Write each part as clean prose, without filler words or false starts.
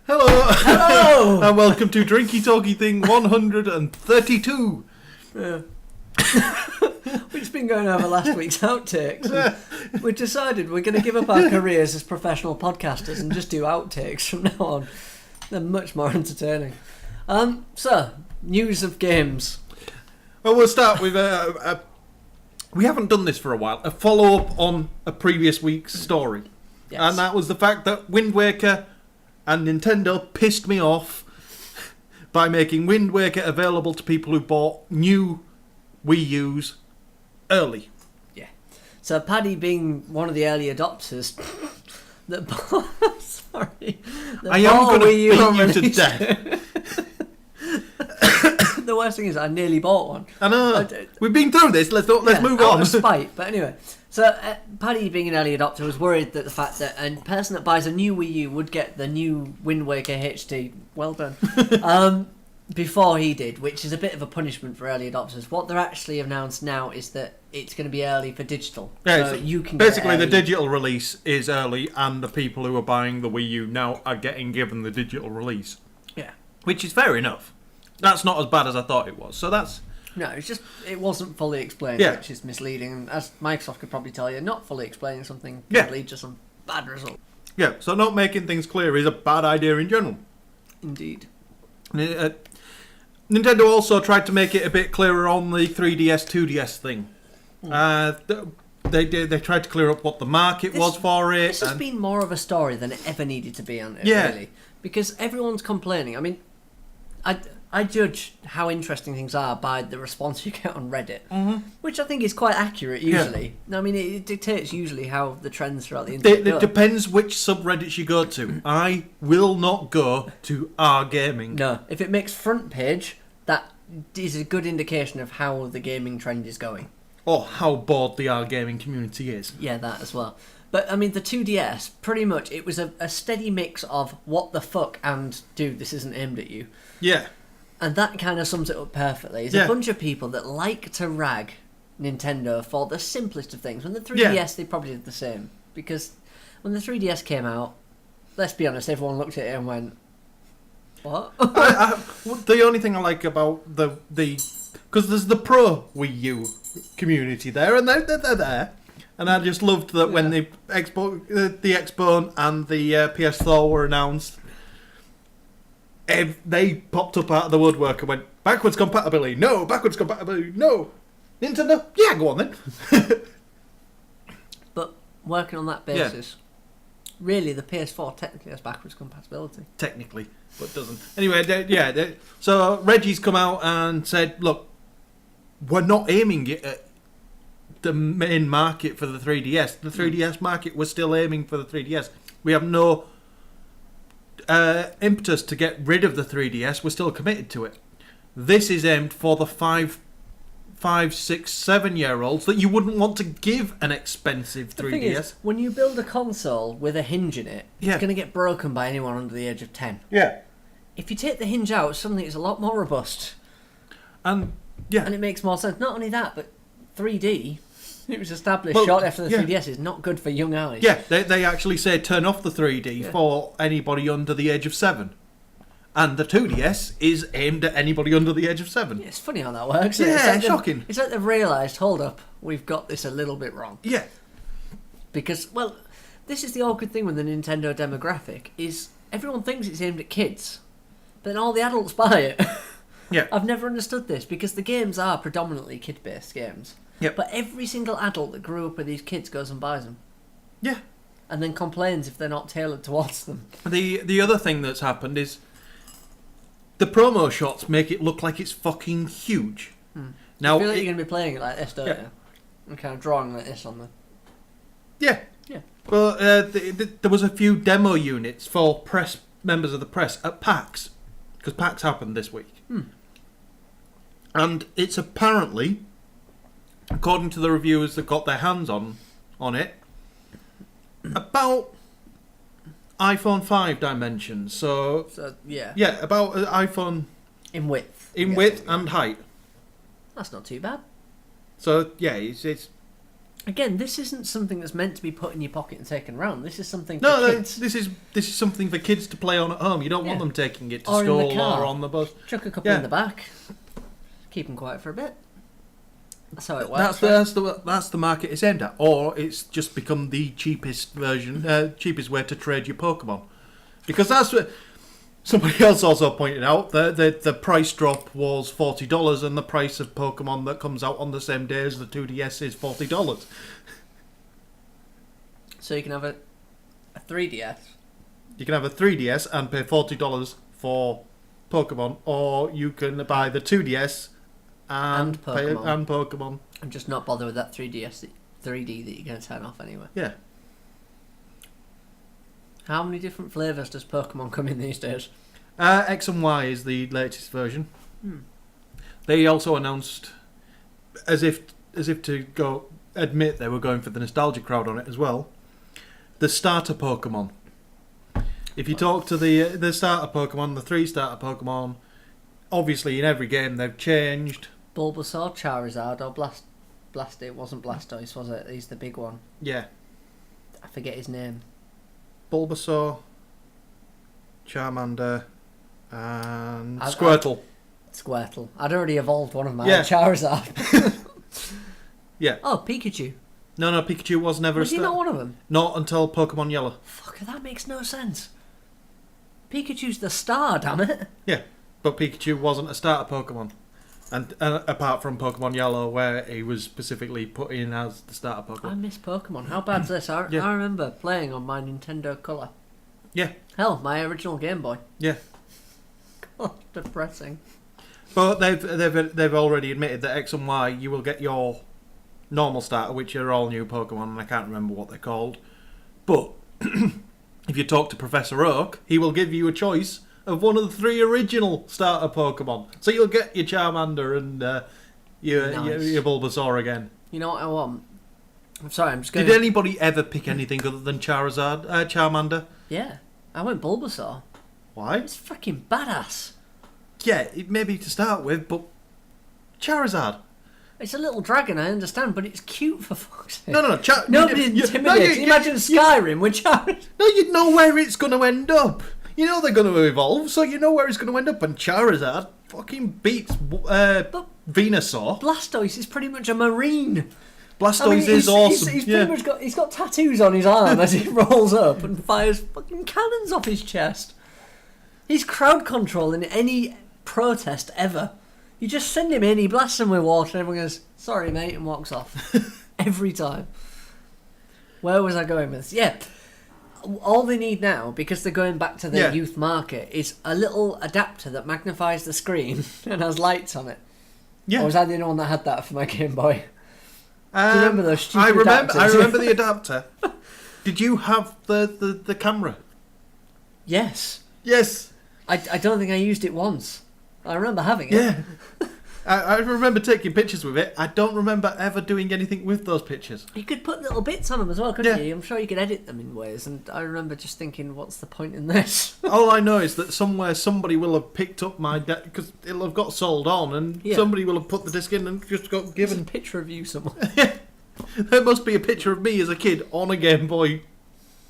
Hello! Hello! And welcome to Drinky Talky Thing 132. We've just been going over last week's outtakes. And we decided we're going to give up our careers as professional podcasters and just do outtakes from now on. They're much more entertaining. So, news of games. Well, we'll start with we haven't done this for a while. A follow-up on a previous week's story. Yes. And that was the fact that Wind Waker and Nintendo pissed me off by making Wind Waker available to people who bought new Wii U's early. Yeah. So Paddy being one of the early adopters that bought... Sorry. I am going to beat you to death. The worst thing is I nearly bought one. I know. We've been through this. Let's move on. Out of spite. But anyway, so Paddy, being an early adopter, was worried that the fact that a person that buys a new Wii U would get the new Wind Waker HD. Well done. Before he did, which is a bit of a punishment for early adopters. What they're actually announced now is that it's going to be early for digital. Yeah, so you can basically the digital release is early, and the people who are buying the Wii U now are getting given the digital release. Yeah, which is fair enough. That's not as bad as I thought it was. So that's no, it's just it wasn't fully explained, which is misleading. And as Microsoft could probably tell you, not fully explaining something could lead to some bad results. Yeah, so not making things clear is a bad idea in general. Indeed. Nintendo also tried to make it a bit clearer on the 3DS, 2DS thing. They tried to clear up what the market was for it. This has been more of a story than it ever needed to be on it, really. Because everyone's complaining. I mean, I judge how interesting things are by the response you get on Reddit, which I think is quite accurate usually. Yeah. I mean, it dictates usually how the trends throughout the internet go. It depends which subreddits you go to. I will not go to R Gaming. No, if it makes front page, that is a good indication of how the gaming trend is going. Or how bored the R Gaming community is. Yeah, that as well. But, I mean, the 2DS, pretty much, it was a steady mix of what the fuck and, dude, this isn't aimed at you. Yeah. And that kind of sums it up perfectly. There's a bunch of people that like to rag Nintendo for the simplest of things. When the 3DS, they probably did the same. Because when the 3DS came out, let's be honest, everyone looked at it and went, what? The only thing I like about the because there's the pro Wii U community there, and they're there. And I just loved that when the Xbone and the PS4 were announced, they popped up out of the woodwork and went, backwards compatibility, no, backwards compatibility, no. Nintendo, yeah, go on then. But working on that basis, really the PS4 technically has backwards compatibility. Technically, but doesn't. Anyway, so Reggie's come out and said, look, we're not aiming it at the main market for the 3DS. The 3DS market, we're still aiming for the 3DS. We have no impetus to get rid of the 3DS. We're still committed to it. This is aimed for the 5, 6, 7-year-olds that you wouldn't want to give an expensive 3DS. The thing is, when you build a console with a hinge in it, it's going to get broken by anyone under the age of 10. Yeah. If you take the hinge out, suddenly it's a lot more robust. And it makes more sense. Not only that, but 3D, it was established shortly after the 3DS, is not good for young eyes. Yeah, they actually say turn off the 3D for anybody under the age of 7. And the 2DS is aimed at anybody under the age of 7. Yeah, it's funny how that works. Yeah, it's shocking. It's like they've realised, hold up, we've got this a little bit wrong. Yeah. Because, well, this is the awkward thing with the Nintendo demographic, is everyone thinks it's aimed at kids, but then all the adults buy it. Yeah. I've never understood this, because the games are predominantly kid-based games. Yep. But every single adult that grew up with these kids goes and buys them. Yeah. And then complains if they're not tailored towards them. The other thing that's happened is the promo shots make it look like it's fucking huge. Now, I feel like you're going to be playing it like this, don't you? And kind of drawing like this on the... Yeah. Yeah. Well, there was a few demo units for members of the press at PAX, because PAX happened this week. And it's apparently, according to the reviewers that got their hands on it, about iPhone 5 dimensions. So yeah, about an iPhone in width. In width and height. That's not too bad. So yeah, it's Again, this isn't something that's meant to be put in your pocket and taken around. This is something for No, kids. this is something for kids to play on at home. You don't want them taking it to Or in the school car. or on the bus. Chuck a couple in the back. Keep them quiet for a bit. That's how it works. That's the market it's aimed at. Or it's just become the cheapest version, cheapest way to trade your Pokemon. Because that's what somebody else also pointed out. The price drop was $40, and the price of Pokemon that comes out on the same day as the 2DS is $40. So you can have a 3DS. You can have a 3DS and pay $40 for Pokemon, or you can buy the 2DS and Pokemon. And just not bother with that 3D that you're going to turn off anyway. Yeah. How many different flavours does Pokemon come in these days? X and Y is the latest version. They also announced, as if to go admit they were going for the nostalgia crowd on it as well, the starter Pokemon. If you talk to the starter Pokemon, the 3 starter Pokemon, obviously in every game they've changed. Bulbasaur, Charizard, or it wasn't Blastoise, was it? He's the big one. Yeah. I forget his name. Bulbasaur, Charmander, and Squirtle. Squirtle. I'd already evolved one of mine. Yeah. Charizard. Yeah. Oh, Pikachu. No, Pikachu was never Was he not one of them? Not until Pokemon Yellow. Fuck, that makes no sense. Pikachu's the star, damn it. Yeah, but Pikachu wasn't a starter Pokemon. And apart from Pokemon Yellow, where he was specifically put in as the starter Pokemon. I miss Pokemon. How bad's this? I remember playing on my Nintendo Color. Yeah. Hell, my original Game Boy. Yeah. God, depressing. But they've already admitted that X and Y, you will get your normal starter, which are all new Pokemon, and I can't remember what they're called. But if you talk to Professor Oak, he will give you a choice of one of the 3 original starter Pokemon. So you'll get your Charmander and your Bulbasaur again. You know what I want? I'm sorry, I'm just going. Did anybody ever pick anything other than Charmander? Yeah, I went Bulbasaur. Why? It's fucking badass. Yeah, maybe to start with, but Charizard. It's a little dragon, I understand, but it's cute for fuck's sake. No. Nobody's intimidated. Imagine Skyrim with Charizard. No, you know where it's going to end up. You know they're going to evolve, so you know where it's going to end up. And Charizard fucking beats Venusaur. Blastoise is pretty much a marine. Blastoise is awesome. He's pretty much he's got tattoos on his arm as he rolls up and fires fucking cannons off his chest. He's crowd controlling any protest ever. You just send him in, he blasts him with water, and everyone goes, "Sorry, mate," and walks off. Every time. Where was I going with this? Yeah. All they need now, because they're going back to their youth market, is a little adapter that magnifies the screen and has lights on it. Yeah. Or was I the only one that had that for my Game Boy? Do you remember those stupid adapters? I remember the adapter. Did you have the camera? Yes. Yes. I don't think I used it once. I remember having it. Yeah. I remember taking pictures with it. I don't remember ever doing anything with those pictures. You could put little bits on them as well, couldn't you? I'm sure you could edit them in ways. And I remember just thinking, what's the point in this? All I know is that somewhere somebody will have picked up my... Because it'll have got sold on, and somebody will have put the disc in and just got given... There's a picture of you somewhere. There must be a picture of me as a kid on a Game Boy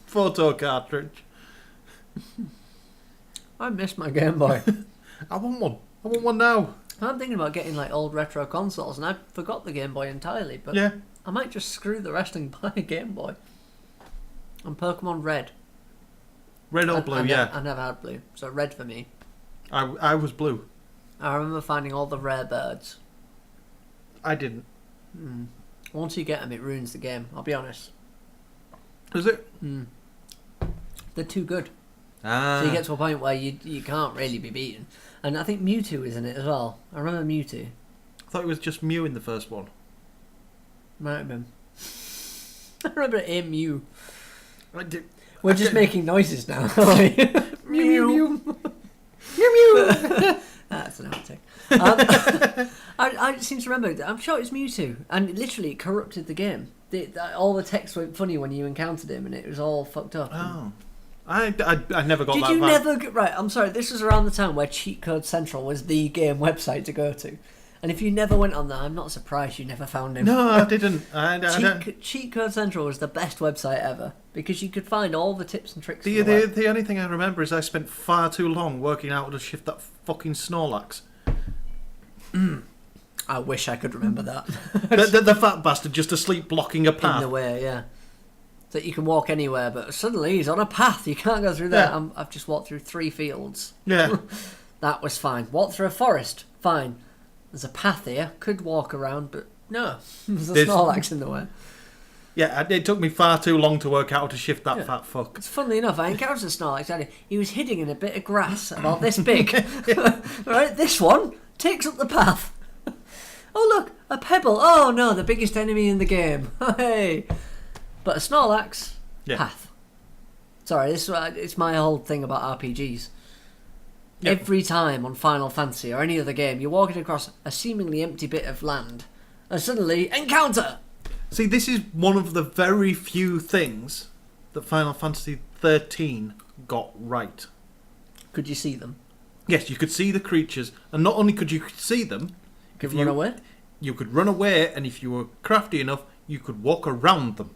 photo cartridge. I miss my Game Boy. I want one. I want one now. I'm thinking about getting like old retro consoles, and I forgot the Game Boy entirely, but I might just screw the rest and buy a Game Boy. And Pokemon Red. Red or blue, I never had blue, so red for me. I was blue. I remember finding all the rare birds. I didn't. Once you get them, it ruins the game, I'll be honest. Is it? They're too good. So you get to a point where you can't really be beaten. And I think Mewtwo is in it as well. I remember Mewtwo. I thought it was just Mew in the first one. Might have been. I remember a Mew. We're just making noises now. Mew, mew. Mew, mew. That's an outtake. I seem to remember, I'm sure it's Mewtwo. And literally it corrupted the game. All the text went funny when you encountered him, and it was all fucked up. Oh. I never got that. Did you never... Right, I'm sorry, this was around the time where Cheat Code Central was the game website to go to. And if you never went on there, I'm not surprised you never found him. No, I didn't. I don't. Cheat Code Central was the best website ever because you could find all the tips and tricks. The only thing I remember is I spent far too long working out how to shift that fucking Snorlax. I wish I could remember that. the fat bastard just asleep blocking a path. In the way, yeah. So that you can walk anywhere, but suddenly he's on a path. You can't go through there. Yeah. I've just walked through 3 fields. Yeah. That was fine. Walked through a forest. Fine. There's a path here. Could walk around, but no. There's a Snorlax in the way. Yeah, it took me far too long to work out how to shift that fat fuck. It's funnily enough, I encountered a Snorlax. He was hidden in a bit of grass about this big. Right, this one takes up the path. Oh look, a pebble. Oh no, the biggest enemy in the game. Hey, but a Snorlax path. Sorry, it's my whole thing about RPGs. Yep. Every time on Final Fantasy or any other game, you're walking across a seemingly empty bit of land, and suddenly encounter. See, this is one of the very few things that Final Fantasy 13 got right. Could you see them? Yes, you could see the creatures, and not only could you see them, Could you run away? You could run away, and if you were crafty enough, you could walk around them.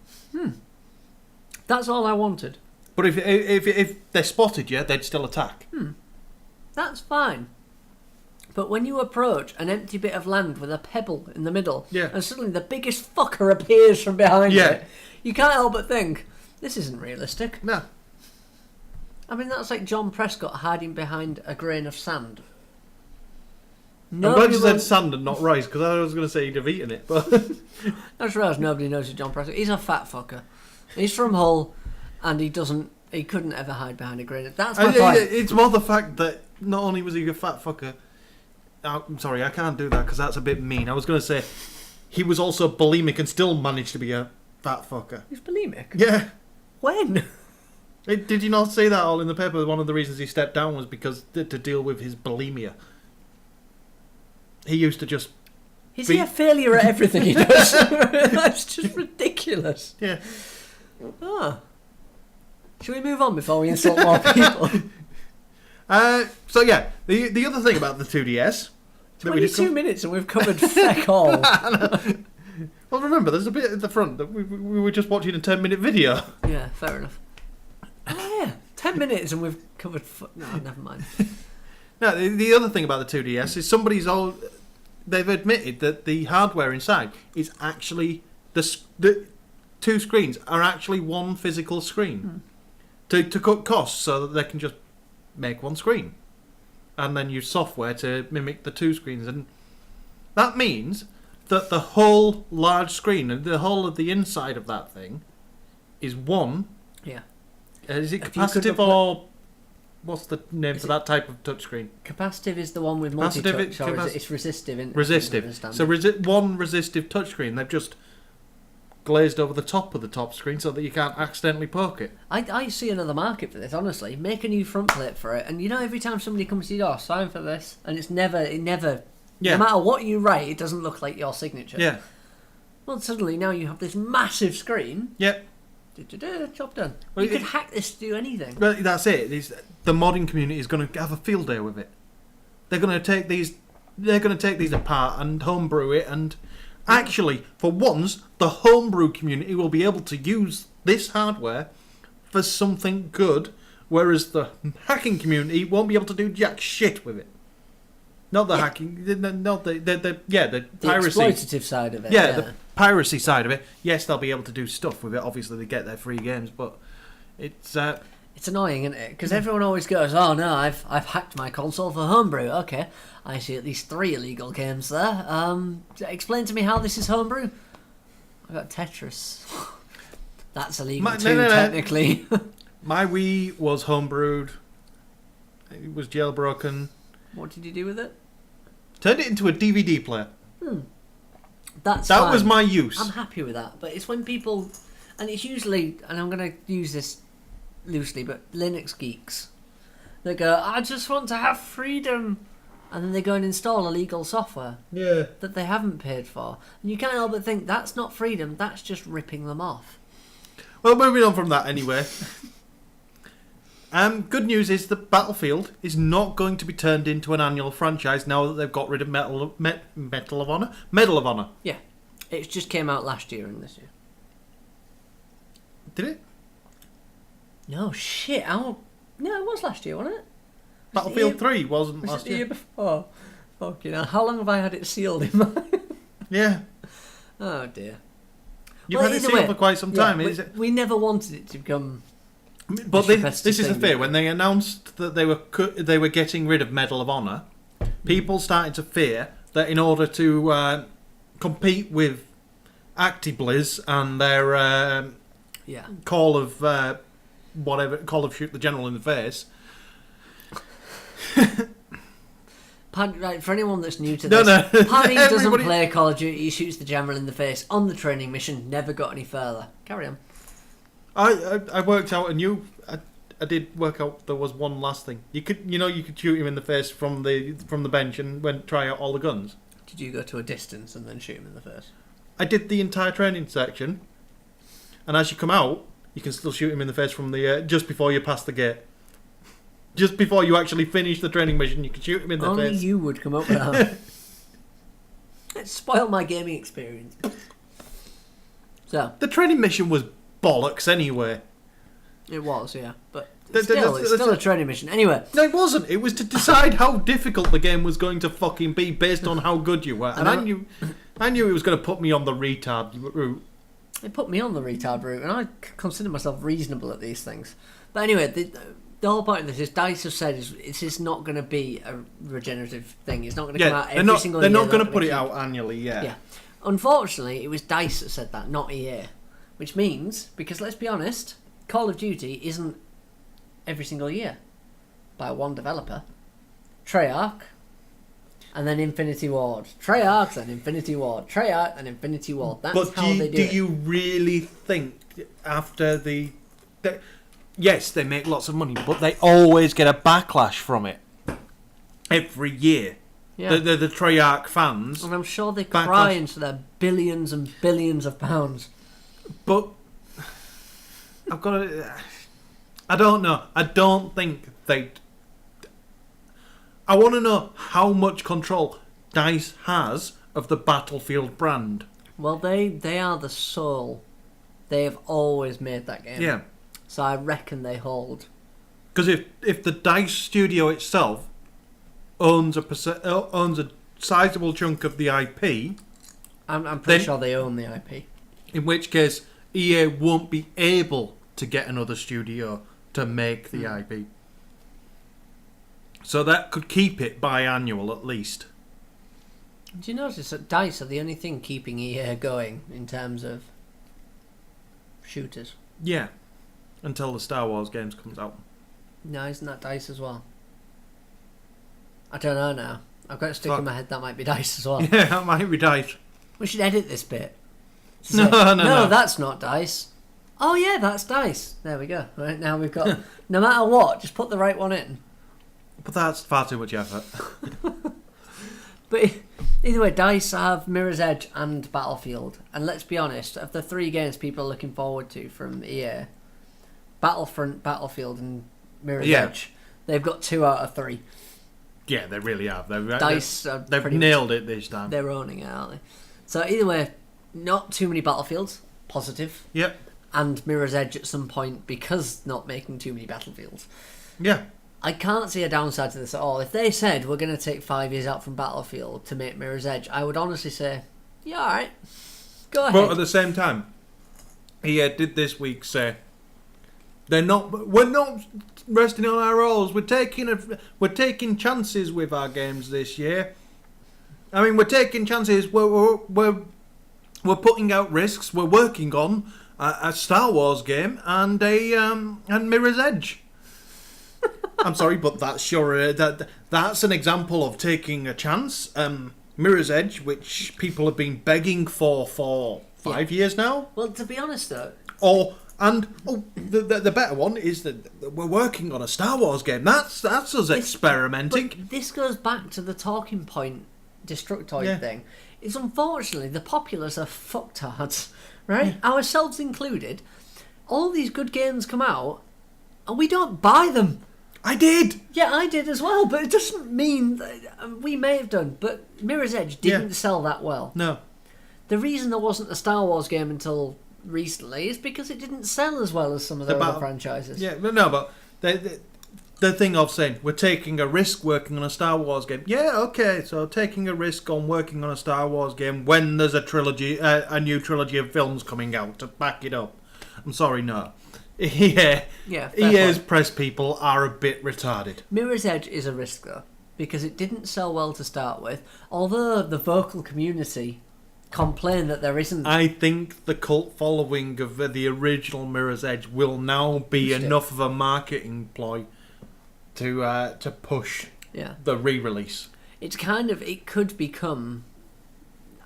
That's all I wanted. But if they spotted you, they'd still attack. That's fine. But when you approach an empty bit of land with a pebble in the middle, and suddenly the biggest fucker appears from behind it, you can't help but think, this isn't realistic. No. I mean, that's like John Prescott hiding behind a grain of sand. I'm glad you said sand and not rice, because I was going to say he'd have eaten it. But I just realised nobody knows who John Prescott is. He's a fat fucker. He's from Hull, and he couldn't ever hide behind a grain. That's my point. It's more the fact that not only was he a fat fucker, I'm sorry, I can't do that because that's a bit mean. I was going to say he was also bulimic and still managed to be a fat fucker. He's bulimic? Yeah. When? Did you not say that all in the paper? One of the reasons he stepped down was because to deal with his bulimia. He used to just... Is he a failure at everything he does? That's just ridiculous. Yeah. Should we move on before we insult more people? So yeah, the other thing about the 2DS... 22 minutes and we've covered feck all. Well, remember, there's a bit at the front that we were just watching a 10-minute video. Yeah, fair enough. Oh yeah, 10 minutes and we've covered... No, never mind. No, the other thing about the 2DS is they've admitted that the hardware inside is actually... The 2 screens are actually one physical screen. To cut costs so that they can just make one screen. And then use software to mimic the 2 screens. And that means that the whole large screen and the whole of the inside of that thing is one. Yeah. Is it capacitive or... What's the name for that type of touchscreen? Capacitive is the one with multi-touch, or it's resistive. Resistive. So one resistive touchscreen. They've just glazed over the top of the top screen so that you can't accidentally poke it. I see another market for this, honestly. Make a new front plate for it, and every time somebody comes to your door, sign for this, and it never, no matter what you write, it doesn't look like your signature. Yeah. Well, suddenly now you have this massive screen. Yep. Job done. Well, you could hack this to do anything. Well, that's it. The modding community is going to have a field day with it. They're going to take these. They're going to take these apart and homebrew it. And actually, for once, the homebrew community will be able to use this hardware for something good, whereas the hacking community won't be able to do jack shit with it. Not the hacking, not the piracy. The exploitative side of it. Yeah, the piracy side of it. Yes, they'll be able to do stuff with it. Obviously, they get their free games, but it's annoying, isn't it? Because everyone always goes, "Oh no, I've hacked my console for homebrew." Okay, I see at least 3 illegal games there. Explain to me how this is homebrew. I got Tetris. That's illegal too, technically. My Wii was homebrewed. It was jailbroken. What did you do with it? Turned it into a DVD player. That fine. Was my use. I'm happy with that. But it's when people... And it's usually... And I'm going to use this loosely, but Linux geeks. They go, I just want to have freedom. And then they go and install illegal software. Yeah. That they haven't paid for. And you can't help but think, that's not freedom, that's just ripping them off. Well, moving on from that anyway. Good news is that Battlefield is not going to be turned into an annual franchise now that they've got rid of Medal of Honor. Yeah, it just came out last year and this year. Did it? No shit. No, it was last year, wasn't it? Battlefield 3 wasn't Was last it the year year. before? Fucking hell. How long have I had it sealed in my... Yeah. Oh dear. You've had it sealed for quite some time. We never wanted it to become... But this is the fear. When they announced that they were getting rid of Medal of Honor, people started to fear that in order to compete with ActiBliz and their Call of Shoot the General in the Face. Right, for anyone that's new to this, Paddy doesn't play Call of Duty. He shoots the General in the face on the training mission. Never got any further. Carry on. I worked out I did work out there was one last thing. You could shoot him in the face from the bench and try out all the guns. Did you go to a distance and then shoot him in the face? I did the entire training section, and as you come out, you can still shoot him in the face from the just before you pass the gate. Just before you actually finish the training mission, you can shoot him in the face. Only you would come up with that. It spoiled my gaming experience. So the training mission was bollocks anyway. It was, yeah, but it's still a training mission. Anyway, no, it wasn't. It was to decide how difficult the game was going to fucking be based on how good you were, and I knew it was going to put me on the retard route. It put me on the retard route, and I consider myself reasonable at these things. But anyway, the whole point of this is DICE have said this is not going to be a regenerative thing. It's not going to come out every single year. They're not going to put it out annually, yeah. Unfortunately, it was DICE that said that, not EA. Which means, because let's be honest, Call of Duty isn't every single year by one developer. Treyarch, and then Infinity Ward. Treyarch, and Infinity Ward. Treyarch, and Infinity Ward. That's how they do it. Do you really think after yes, they make lots of money, but they always get a backlash from it every year. Yeah. The Treyarch fans. And I'm sure they cry into their billions and billions of pounds. But I've got to... I don't know. I don't think they... I want to know how much control DICE has of the Battlefield brand. Well, they are the soul. They have always made that game. Yeah. So I reckon they hold. Because if the DICE studio itself owns a sizable chunk of the IP... I'm pretty sure they own the IP. In which case, EA won't be able to get another studio to make the IP. So that could keep it biannual at least. Do you notice that DICE are the only thing keeping EA going in terms of shooters? Yeah. Until the Star Wars games comes out. No, isn't that DICE as well? I don't know now. I've got to stick in my head that might be DICE as well. Yeah, that might be DICE. We should edit this bit. No, that's not DICE. Oh yeah, that's DICE. There we go. Right, now we've got... no matter what, just put the right one in. But that's far too much effort. But either way, DICE have Mirror's Edge and Battlefield. And let's be honest, of the three games people are looking forward to from EA, Battlefront, Battlefield and Mirror's Edge, they've got 2 out of 3. Yeah, they really have. They've nailed it this time. They're owning it, aren't they? So either way, not too many Battlefields, positive. Yep. And Mirror's Edge at some point because not making too many Battlefields. Yeah. I can't see a downside to this at all. If they said we're going to take 5 years out from Battlefield to make Mirror's Edge, I would honestly say, yeah, alright. Go ahead. But at the same time, EA did this week say, we're not resting on our laurels. We're taking chances with our games this year. I mean, we're taking chances. We're putting out risks. We're working on a Star Wars game and and Mirror's Edge. I'm sorry, but that's that's an example of taking a chance. Mirror's Edge, which people have been begging for 5 years now. Well, to be honest, though. The better one is that we're working on a Star Wars game. That's us experimenting. But this goes back to the talking point Destructoid thing. It's unfortunately the populace are fucktards, right? Ourselves included. All these good games come out, And we don't buy them. I did! Yeah, I did as well, but it doesn't mean that we may have done. But Mirror's Edge didn't sell that well. No. The reason there wasn't a Star Wars game until recently is because it didn't sell as well as some of the other franchises. Yeah, but no, but the thing of saying we're taking a risk working on a Star Wars game. Yeah, okay, so taking a risk on working on a Star Wars game when there's a new trilogy of films coming out to back it up. I'm sorry, no. EA's press people are a bit retarded. Mirror's Edge is a risk though, because it didn't sell well to start with. Although the vocal community complain that there isn't. I think the cult following of the original Mirror's Edge will now be enough of a marketing ploy to push the re-release. It's kind of, it could become.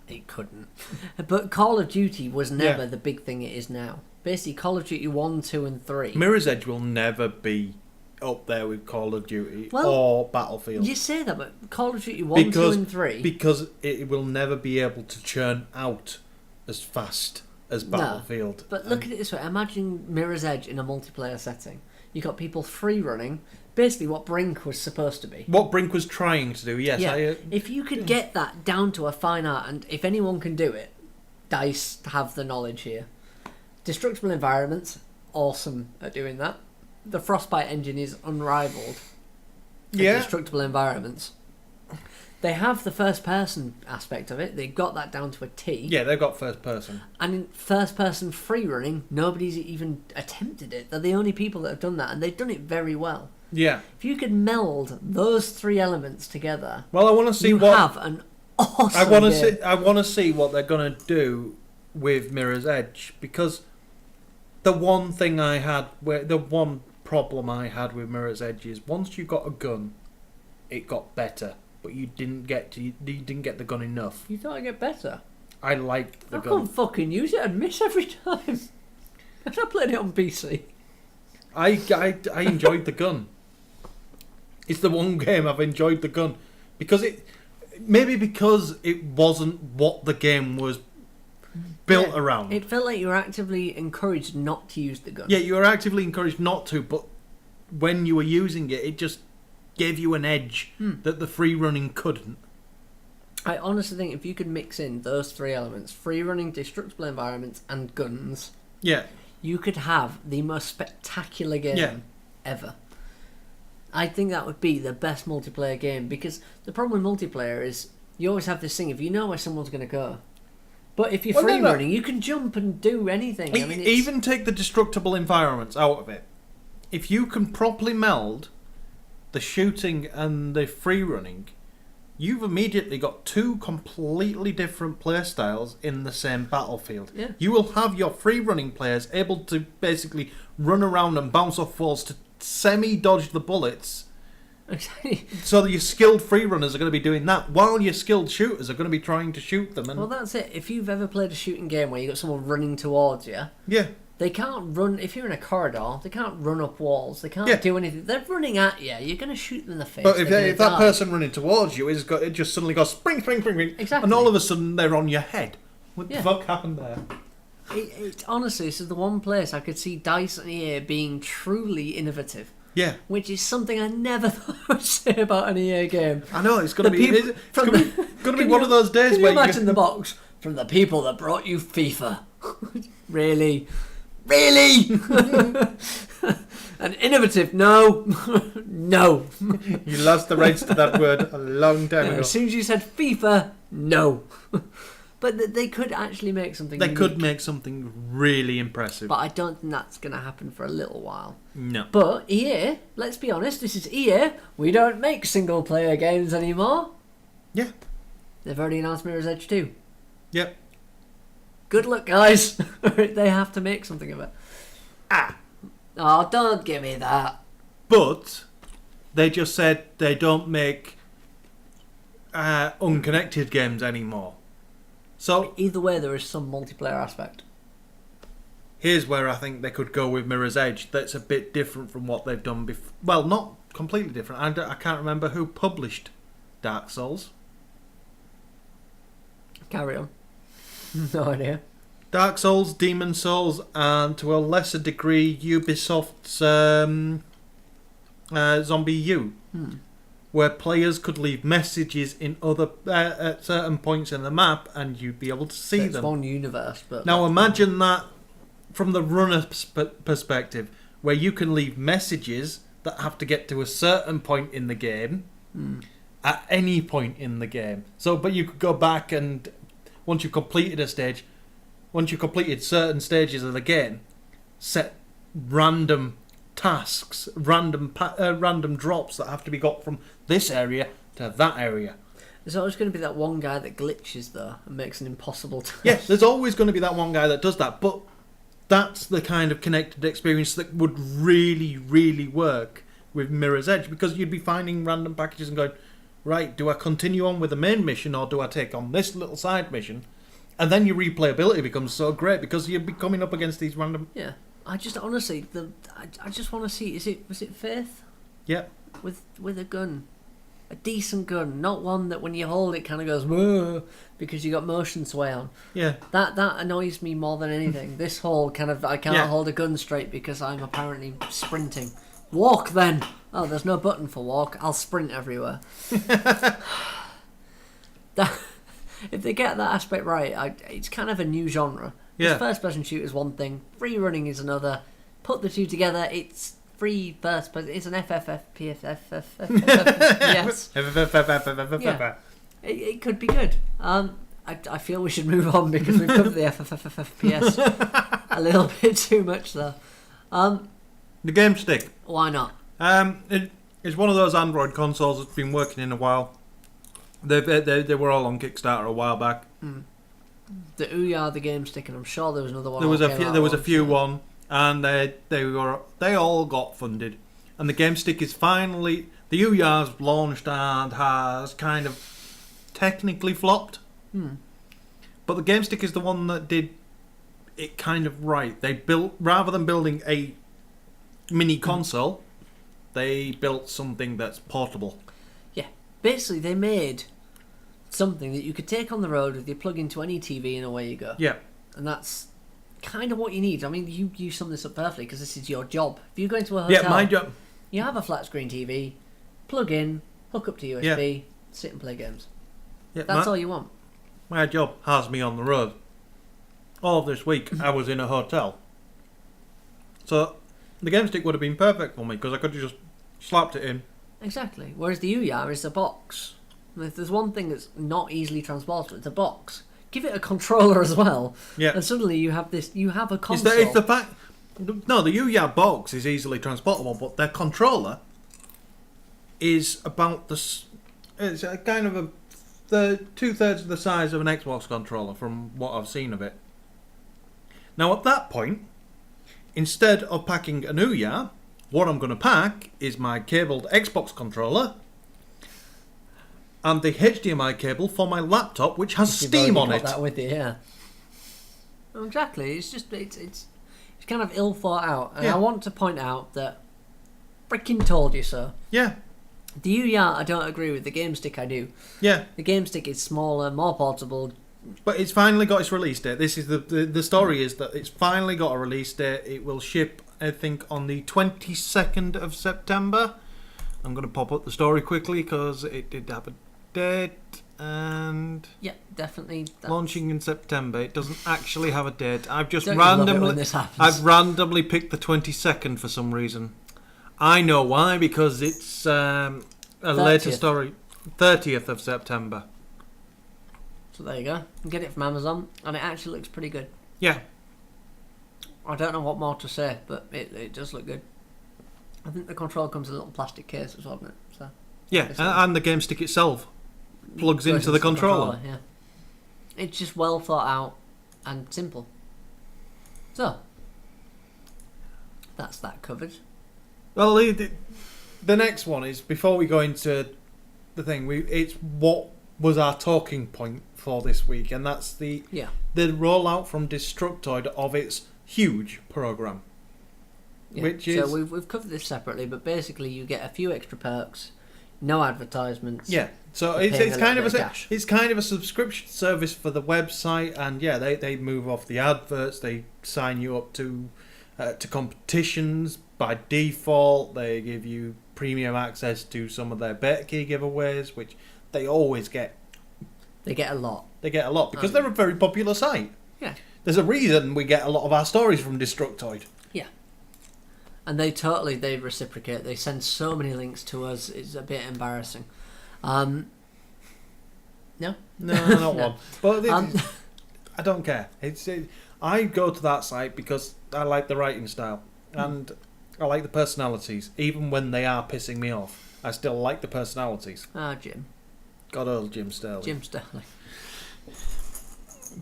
It couldn't, but Call of Duty was never the big thing it is now. Basically, Call of Duty 1, 2 and 3. Mirror's Edge will never be up there with Call of Duty or Battlefield. You say that, but Call of Duty 1, 2 and 3... Because it will never be able to churn out as fast as Battlefield. No, but look at it this way. Imagine Mirror's Edge in a multiplayer setting. You got people free running, basically what Brink was supposed to be. What Brink was trying to do, yes. Yeah. If you could get that down to a fine art, and if anyone can do it, DICE have the knowledge here. Destructible environments, awesome at doing that. The Frostbite engine is unrivaled. Destructible environments. They have the first person aspect of it. They've got that down to a T. Yeah, they've got first person. And in first person free running, nobody's even attempted it. They're the only people that have done that, and they've done it very well. Yeah. If you could meld those three elements together, well, I want to see you have an awesome game. I want to see what they're going to do with Mirror's Edge, because the one problem I had with Mirror's Edge is once you got a gun, it got better, but you didn't get the gun enough. You thought I'd get better? I liked the gun. I couldn't fucking use it. I'd miss every time. And I played it on PC. I enjoyed the gun. It's the one game I've enjoyed the gun because it wasn't what the game was built around. It felt like you were actively encouraged not to use the gun. Yeah, you were actively encouraged not to, but when you were using it, it just gave you an edge that the free running couldn't. I honestly think if you could mix in those three elements, free running, destructible environments, and guns, you could have the most spectacular game ever. I think that would be the best multiplayer game, because the problem with multiplayer is you always have this thing, if you know where someone's going to go. But if you're free running, you can jump and do anything. I mean, even take the destructible environments out of it. If you can properly meld the shooting and the free running, you've immediately got two completely different play styles in the same battlefield. Yeah. You will have your free running players able to basically run around and bounce off walls to semi-dodge the bullets. Exactly. So your skilled free runners are going to be doing that, while your skilled shooters are going to be trying to shoot them. And well, that's it. If you've ever played a shooting game where you got someone running towards you, they can't run. If you're in a corridor, they can't run up walls. They can't do anything. They're running at you. You're going to shoot them in the face. But if that person running towards you it just suddenly goes spring, exactly, and all of a sudden they're on your head. What the fuck happened there? It honestly, this is the one place I could see DICE and EA being truly innovative. Yeah, which is something I never thought I would say about an EA game. I know it's going to be one of those days where you imagine the box from the people that brought you FIFA. Really. And innovative? No. No. You lost the rights to that word a long time ago. As soon as you said FIFA, no. But they could actually make something. They could make something really impressive. But I don't think that's going to happen for a little while. No. But EA, let's be honest, this is EA. We don't make single player games anymore. Yeah. They've already announced Mirror's Edge 2. Yep. Good luck, guys. They have to make something of it. Oh, don't give me that. But they just said they don't make unconnected games anymore. So either way, there is some multiplayer aspect. Here's where I think they could go with Mirror's Edge. That's a bit different from what they've done before. Well, not completely different. I can't remember who published Dark Souls. Carry on. No idea. Dark Souls, Demon Souls, and to a lesser degree Ubisoft's Zombie U, where players could leave messages in other at certain points in the map, and you'd be able to see It's them. one universe, but Now imagine that from the runner's perspective, where you can leave messages that have to get to a certain point in the game at any point in the game. So, but you could go back and once you've completed a stage, once you've completed certain stages of the game, set random tasks, random drops that have to be got from this area to that area. there's always going to be that one guy that glitches though and makes an impossible task. Yes, there's always going to be that one guy that does that, but that's the kind of connected experience that would really, really work with Mirror's Edge, because you'd be finding random packages and going, right, do I continue on with the main mission or do I take on this little side mission? And then your replayability becomes so great because you'd be coming up against these random... Yeah. I just honestly, I just want to see. Was it Faith? Yeah. With a gun, a decent gun, not one that when you hold it kind of goes whoa because you got motion sway on. Yeah. That annoys me more than anything. This whole kind of I can't hold a gun straight because I'm apparently sprinting. Walk then. Oh, there's no button for walk. I'll sprint everywhere. If they get that aspect right, it's kind of a new genre. Yeah. First-person shooter is one thing, free running is another. Put the two together, it's free first person. It's an FFFPFFFFF. Yes. Yeah. It could be good. I feel we should move on because we've covered the FFFFPS a little bit too much there. The Game Stick. Why not? It's one of those Android consoles that's been working in a while. They were all on Kickstarter a while back. The Ouya, the Game Stick, and I'm sure there was another one. There was a few one, and they all got funded. And the Game Stick is finally, the Ouya's launched and has kind of technically flopped. But the Game Stick is the one that did it kind of right. They built, rather than building a mini console, they built something that's portable. Yeah, basically they made something that you could take on the road with your plug into any TV and away you go. Yeah. And that's kind of what you need. I mean, you sum this up perfectly because this is your job. If you go into a hotel, Yeah, my job. You have a flat screen TV, plug in, hook up to USB, sit and play games. Yeah, That's all you want. My job has me on the road. All of this week I was in a hotel. So the Game Stick would have been perfect for me because I could have just slapped it in. Exactly. Whereas the Ouya is a box. And if there's one thing that's not easily transportable, it's a box. Give it a controller as well, and suddenly you have this. You have a console. It's the fact. No, the Ouya box is easily transportable, but their controller is about it's a kind of the 2/3 of the size of an Xbox controller from what I've seen of it. Now at that point, instead of packing an Ouya, what I'm going to pack is my cabled Xbox controller and the HDMI cable for my laptop, which has Steam on it. That with you, yeah. Well, exactly. It's just it's kind of ill thought out, and I want to point out that freaking told you so. Yeah. The Ouya, I don't agree with. The Game Stick, I do. Yeah. The Game Stick is smaller, more portable. But it's finally got its release date. This is the story is that it's finally got a release date. It will ship, I think, on the 22nd of September. I'm going to pop up the story quickly because it did have a date and yeah, definitely launching in September. It doesn't actually have a date. I've just Don't love it when randomly this happens. I've randomly picked the 22nd for some reason. I know why, because it's a later story. 30th of September. So there you go. You can get it from Amazon, and it actually looks pretty good. Yeah. I don't know what more to say, but it does look good. I think the control comes in a little plastic case as well, doesn't it? So yeah, and the Game Stick itself plugs into the controller. Yeah. It's just well thought out and simple. So, that's that covered. Well, the next one is, before we go into the thing, it's what was our talking point for this week, and that's the rollout from Destructoid of its huge program. Yeah. So we've covered this separately, but basically you get a few extra perks. No advertisements. Yeah. So They're it's paying a kind of little a bit of cash. it's kind of a subscription service for the website, and yeah, they move off the adverts. They sign you up to competitions by default. They give you premium access to some of their beta key giveaways, which they always get. They get a lot. They get a lot because they're a very popular site. Yeah. There's a reason we get a lot of our stories from Destructoid. Yeah. And they reciprocate. They send so many links to us. It's a bit embarrassing. No? No, not No. one. But I don't care. I go to that site because I like the writing style and I like the personalities. Even when they are pissing me off, I still like the personalities. Ah, Jim. God old Jim Sterling. Jim Sterling.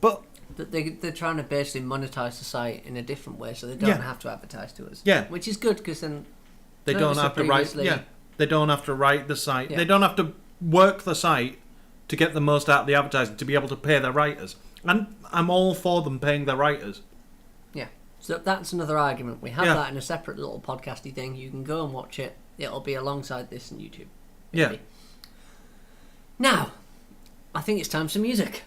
But They're trying to basically monetize the site in a different way, so they don't have to advertise to us. Yeah. Which is good because then they don't have to write. Yeah. They don't have to write the site. Yeah. They don't have to work the site to get the most out of the advertising to be able to pay their writers. And I'm all for them paying their writers. Yeah. So that's another argument. We have Yeah. that in a separate little podcasty thing. You can go and watch it. It'll be alongside this on YouTube. Yeah. Now, I think it's time for some music.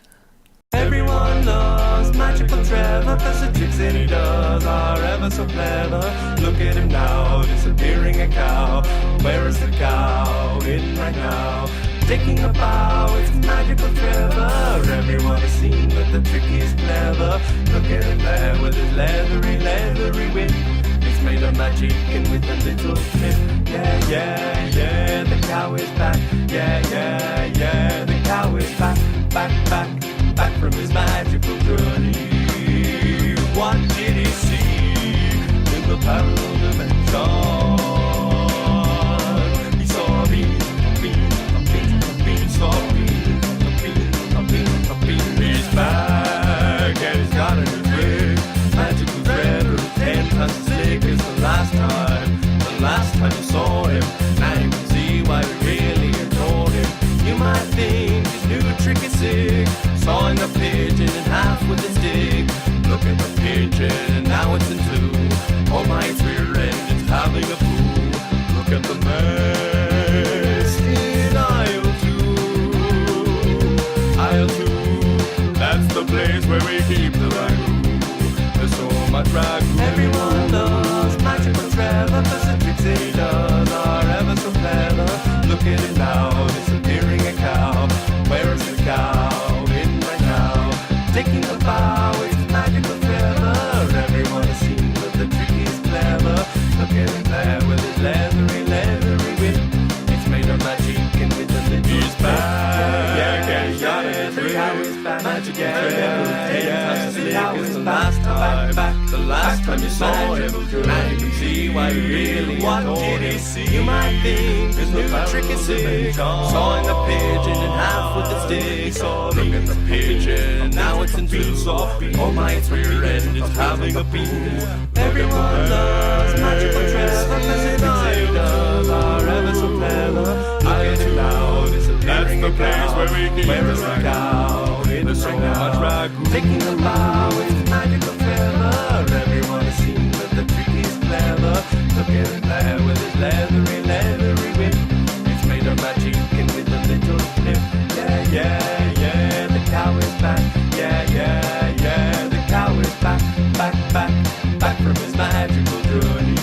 Everyone loves Magical Trevor, cause the tricks that he does are ever so clever. Look at him now, disappearing a cow. Where is the cow? Hidden right now. Taking a bow, it's Magical Trevor. Everyone has seen that the trick is clever. Look at him there with his leathery whip. It's made of magic and with a little flip. Yeah, yeah, yeah, the cow is back. Yeah, yeah, yeah, the cow is back. Back from his magical journey. What did he see in the parallel dimension? He saw a bean, saw a bean. He's back and he's got a new trick. Magical Trevor is 10 times as slick as the last time you saw him. Now you can see why we really adored him. You might think his new trick is sick, sawing a pigeon in half with a stick. Look at the pigeon, and now it's in two. All my rear end is having a poo. Look at the mess in aisle 2. That's the place where we keep the ragu. There's so much ragu. Everyone loves Magical Trevor, cause the tricks that he does are ever so clever. Look at it now, disappearing a cow. Where is the cow? Hidden right now. Taking a bow, it's Magical Trevor. Everyone has seen that the trick is clever. Look at him there with his leathery whip. It's made of magic and with a little he's back. Yeah, the cow is back. Magic Trevor. The cow is back. The last time you saw him. Now you can see why you really what did he see? You might think his new trick is sick. Sawing a pigeon in half with a stick. Look at the pigeon, now it's in two. Oh my rear end is having a poo. Everyone loves Magical Trevor, cause it does are ever so clever. Look at it now, disappearing the place where we keep where is the cow? There's so much ragu. Taking a bow, it's Magical Trevor. Everyone has seen that the trick is clever. Look at it there with his leathery whip. It's made of magic and with a little flip. Yeah, yeah, yeah, the cow is back. Yeah, yeah, yeah, the cow is back from his magical journey.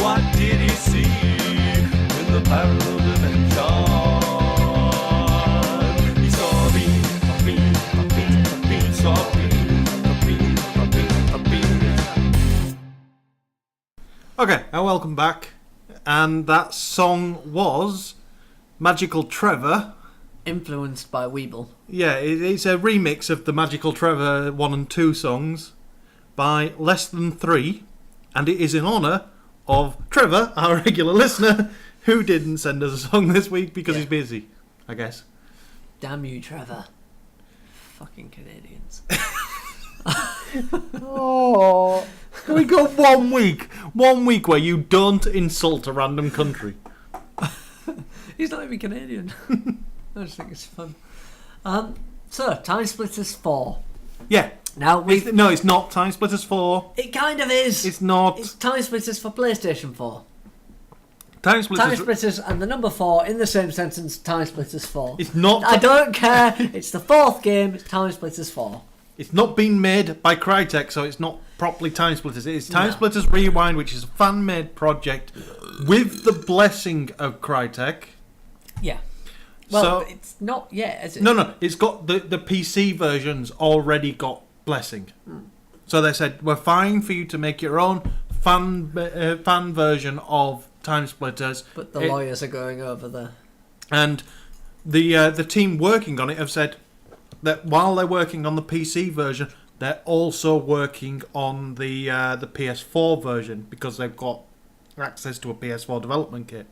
What did he see in the parallel dimension? He saw a bean, saw a bean. Okay, and welcome back. And that song was Magical Trevor. Influenced by Weeble. Yeah, it's a remix of the Magical Trevor 1 and 2 songs by Less Than 3. And it is in honour of Trevor, our regular listener, who didn't send us a song this week because he's busy, I guess. Damn you, Trevor. Fucking Canadians. Oh, can we go 1 week? 1 week where you don't insult a random country. He's not even Canadian. I just think it's fun. So, TimeSplitters 4. Yeah. Now No, it's not TimeSplitters 4. It kind of is. It's not. It's TimeSplitters for PlayStation 4. TimeSplitters and the number 4 in the same sentence. TimeSplitters 4. It's not. I don't care. It's the 4th game. It's TimeSplitters 4. It's not been made by Crytek, so it's not properly TimeSplitters. It's TimeSplitters Rewind, which is a fan-made project with the blessing of Crytek. Yeah. Well, So- it's not yet, is it? No. It's got the PC versions already got blessing. So they said, we're fine for you to make your own fan version of TimeSplitters. But the lawyers are going over there. And the team working on it have said that while they're working on the PC version, they're also working on the PS4 version because they've got access to a PS4 development kit.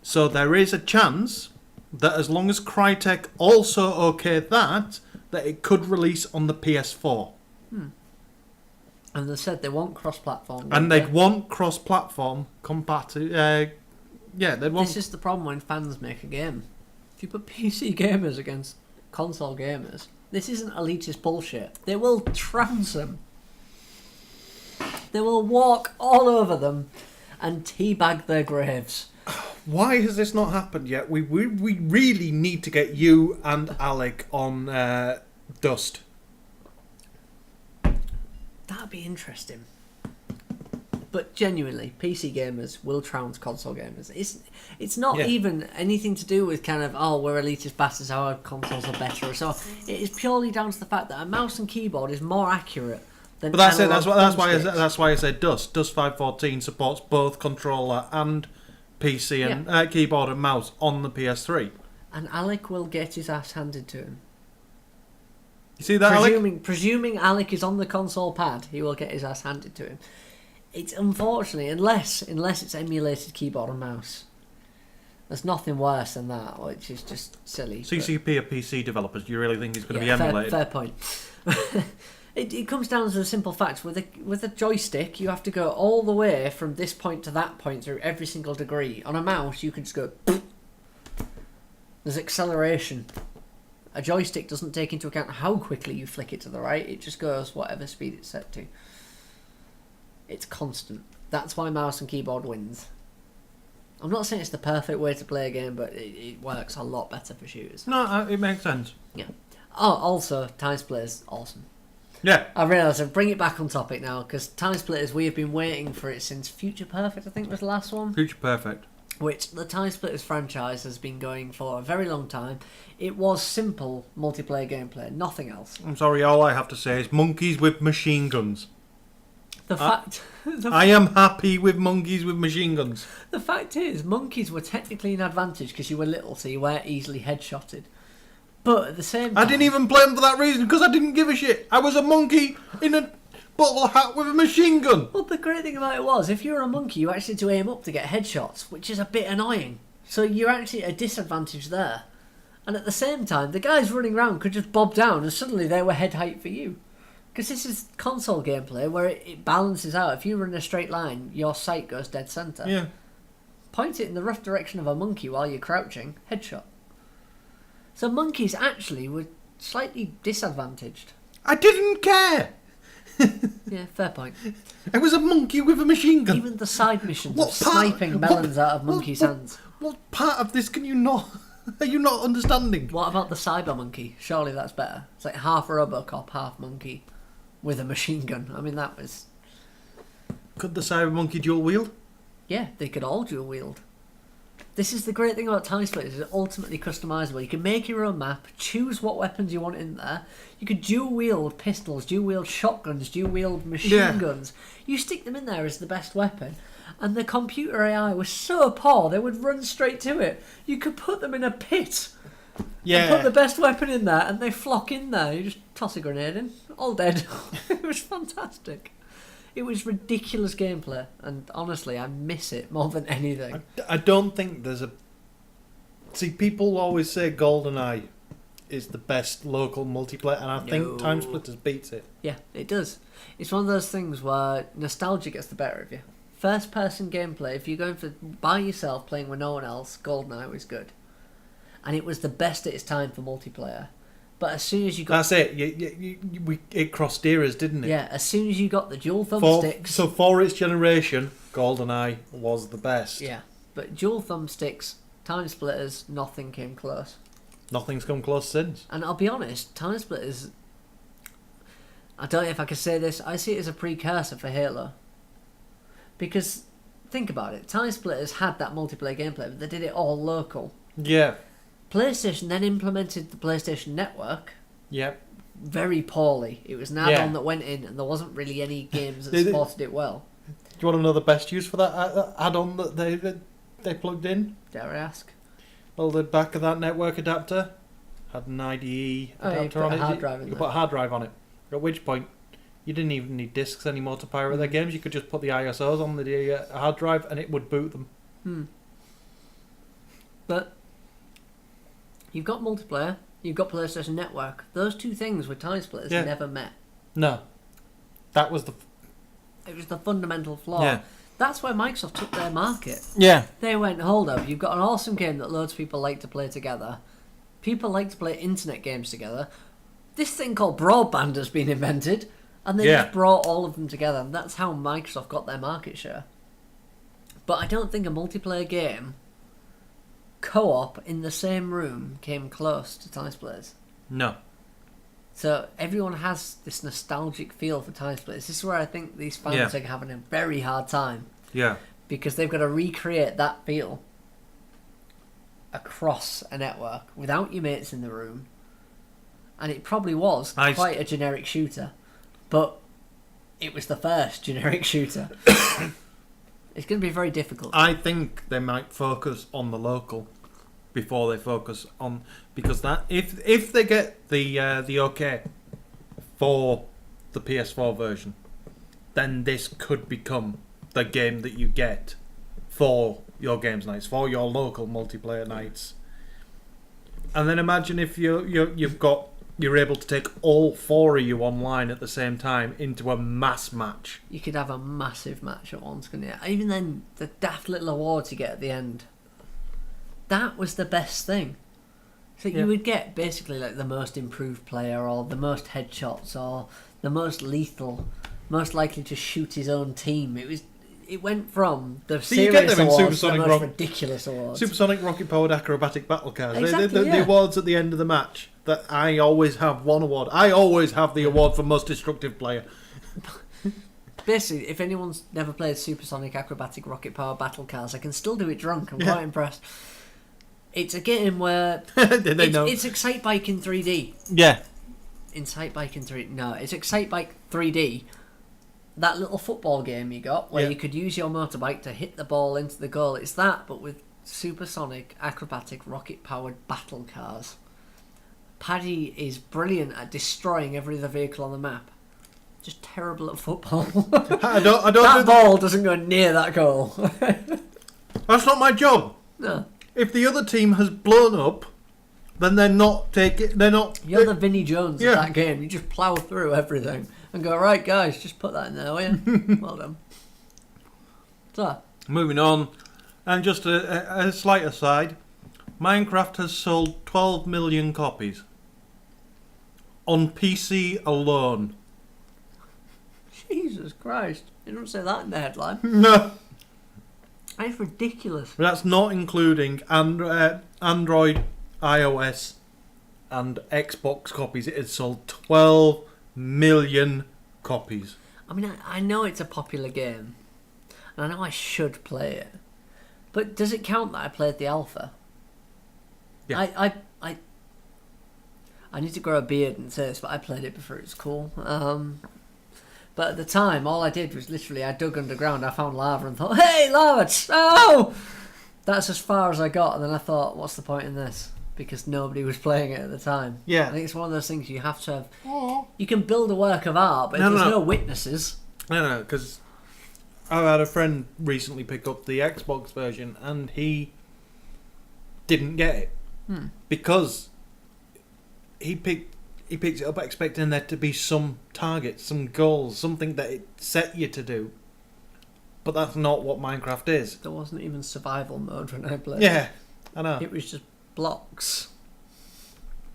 So there is a chance that as long as Crytek also okay that it could release on the PS4. And they said they want cross-platform. And they'd want cross-platform compatible. They'd want. This is the problem when fans make a game. If you put PC gamers against console gamers, this isn't elitist bullshit. They will trounce them. They will walk all over them and teabag their graves. Why has this not happened yet? We really need to get you and Alec on Dust. That'd be interesting. But genuinely, PC gamers will trounce console gamers. It's not even anything to do with kind of, we're elitist bastards, our consoles are better. So it is purely down to the fact that a mouse and keyboard is more accurate than. But that's it. That's analog why I said Dust. Dust 514 supports both controller and PC and keyboard and mouse on the PS3. And Alec will get his ass handed to him. You see that, Alec? Presuming Alec is on the console pad, he will get his ass handed to him. It's unfortunately, unless it's emulated keyboard and mouse. There's nothing worse than that, which is just silly. CCP are PC developers. Do you really think it's going to be emulated? Fair point. It comes down to the simple fact: with a joystick, you have to go all the way from this point to that point through every single degree. On a mouse, you can just go. There's acceleration. A joystick doesn't take into account how quickly you flick it to the right. It just goes whatever speed it's set to. It's constant. That's why mouse and keyboard wins. I'm not saying it's the perfect way to play a game, but it works a lot better for shooters. No, it makes sense. Yeah. Oh, also, TimeSplitters, awesome. Yeah. I realise I'll bring it back on topic now, because TimeSplitters, we have been waiting for it since Future Perfect, I think was the last one. Future Perfect. Which the TimeSplitters franchise has been going for a very long time. It was simple multiplayer gameplay, nothing else. I'm sorry, all I have to say is monkeys with machine guns. I am happy with monkeys with machine guns. The fact is, monkeys were technically an advantage because you were little, so you weren't easily headshotted. But at the same time... I didn't even play them for that reason, because I didn't give a shit. I was a monkey in a bottle hat with a machine gun. Well, the great thing about it was, if you were a monkey, you actually had to aim up to get headshots, which is a bit annoying. So you're actually at a disadvantage there. And at the same time, the guys running around could just bob down and suddenly they were head height for you. Because this is console gameplay where it balances out. If you run in a straight line, your sight goes dead centre. Yeah. Point it in the rough direction of a monkey while you're crouching, headshot. So monkeys actually were slightly disadvantaged. I didn't care. Yeah, fair point. I was a monkey with a machine gun. Even the side missions of sniping melons out of monkeys' hands. What part of this can you not... Are you not understanding? What about the cyber monkey? Surely that's better. It's like half Robocop, half monkey with a machine gun. I mean, that was... Could the cyber monkey dual wield? Yeah, they could all dual wield. This is the great thing about TimeSplitters. It's ultimately customizable. You can make your own map, choose what weapons you want in there. You could dual wield pistols, dual wield shotguns, dual wield machine guns. You stick them in there as the best weapon. And the computer AI was so poor, they would run straight to it. You could put them in a pit. And put the best weapon in there, and they flock in there. You just toss a grenade in, all dead. It was fantastic. It was ridiculous gameplay, and honestly, I miss it more than anything. I don't think there's a... See, people always say GoldenEye is the best local multiplayer, and I think TimeSplitters beats it. Yeah, it does. It's one of those things where nostalgia gets the better of you. First-person gameplay, if you're going for by yourself, playing with no one else, GoldenEye was good. And it was the best at its time for multiplayer. But as soon as you got... That's it. It crossed eras, didn't it? Yeah, as soon as you got the dual thumbsticks... So for its generation, GoldenEye was the best. Yeah. But dual thumbsticks, TimeSplitters, nothing came close. Nothing's come close since. And I'll be honest, TimeSplitters, I don't know if I can say this, I see it as a precursor for Halo. Because, think about it, TimeSplitters had that multiplayer gameplay, but they did it all local. Yeah. PlayStation then implemented the PlayStation Network Yep. very poorly. It was an add-on that went in, and there wasn't really any games that supported it well. Do you want to know the best use for that add-on that they plugged in? Dare I ask? Well, the back of that network adapter had an IDE adapter on it. Hard drive in you there. put a hard drive on it. At which point, you didn't even need discs anymore to pirate their games. You could just put the ISOs on the hard drive, and it would boot them. But you've got multiplayer, you've got PlayStation Network. Those two things with TimeSplitters never met. No, that was It was the fundamental flaw. Yeah. That's where Microsoft took their market. Yeah. They went, hold up, you've got an awesome game that loads of people like to play together. People like to play internet games together. This thing called broadband has been invented, and they just brought all of them together, and that's how Microsoft got their market share. But I don't think a multiplayer game, co-op in the same room, came close to TimeSplitters. No. So everyone has this nostalgic feel for TimeSplitters. This is where I think these fans are having a very hard time. Yeah. Because they've got to recreate that feel across a network without your mates in the room. And it probably was quite a generic shooter. But it was the first generic shooter. It's going to be very difficult. I think they might focus on the local before they focus on, because that if they get the okay for the PS4 version, then this could become the game that you get for your games nights, for your local multiplayer nights. And then imagine if you're able to take all four of you online at the same time into a mass match. You could have a massive match at once, couldn't you? Even then, the daft little awards you get at the end. That was the best thing. So you would get basically like the most improved player, or the most headshots, or the most lethal, most likely to shoot his own team. It went from the serious awards to the most ridiculous awards. Supersonic rocket-powered acrobatic battle cars. Exactly, the awards at the end of the match. That I always have one award. I always have the award for most destructive player. Basically, if anyone's never played Supersonic acrobatic rocket-powered battle cars, I can still do it drunk. I'm quite impressed. It's a game where it's Excitebike in 3D. Yeah. Excitebike in 3D. No, it's Excitebike 3D. That little football game you got where you could use your motorbike to hit the ball into the goal. It's that, but with supersonic acrobatic rocket-powered battle cars. Paddy is brilliant at destroying every other vehicle on the map. Just terrible at football. I don't that ball doesn't go near that goal. That's not my job. No. If the other team has blown up, then they're not taking. They're not. You're the Vinnie Jones of that game. You just plough through everything and go, right, guys, just put that in there, will you? Well done. So, moving on, and just a slight aside, Minecraft has sold 12 million copies on PC alone. Jesus Christ! You don't say that in the headline. No. That's ridiculous. But that's not including Android, iOS, and Xbox copies. It has sold 12 million copies. I mean, I know it's a popular game, and I know I should play it, but does it count that I played the alpha? Yeah. I need to grow a beard and say this, but I played it before it was cool. But at the time, all I did was literally I dug underground, I found lava and thought, hey, lava! Oh! That's as far as I got, and then I thought, what's the point in this? Because nobody was playing it at the time. Yeah. I think it's one of those things you have to have. You can build a work of art, but if there's no witnesses. No, because I had a friend recently pick up the Xbox version, and he didn't get it. Because he picked it up expecting there to be some targets, some goals, something that it set you to do. But that's not what Minecraft is. There wasn't even survival mode when I played. Yeah, I know. It was just blocks.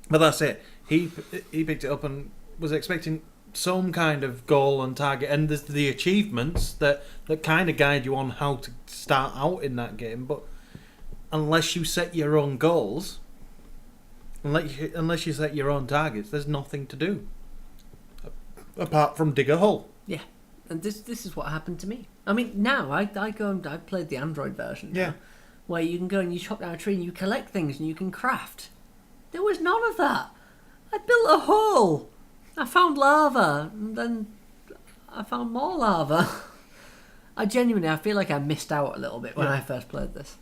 But that's it. He picked it up and was expecting some kind of goal and target, and there's the achievements that kind of guide you on how to start out in that game. But unless you set your own goals, unless you set your own targets, there's nothing to do apart from dig a hole. Yeah, and this is what happened to me. I mean, now I go and I played the Android version. Yeah. Where you can go and you chop down a tree and you collect things and you can craft. There was none of that. I built a hole. I found lava, and then I found more lava. I feel like I missed out a little bit when I first played this.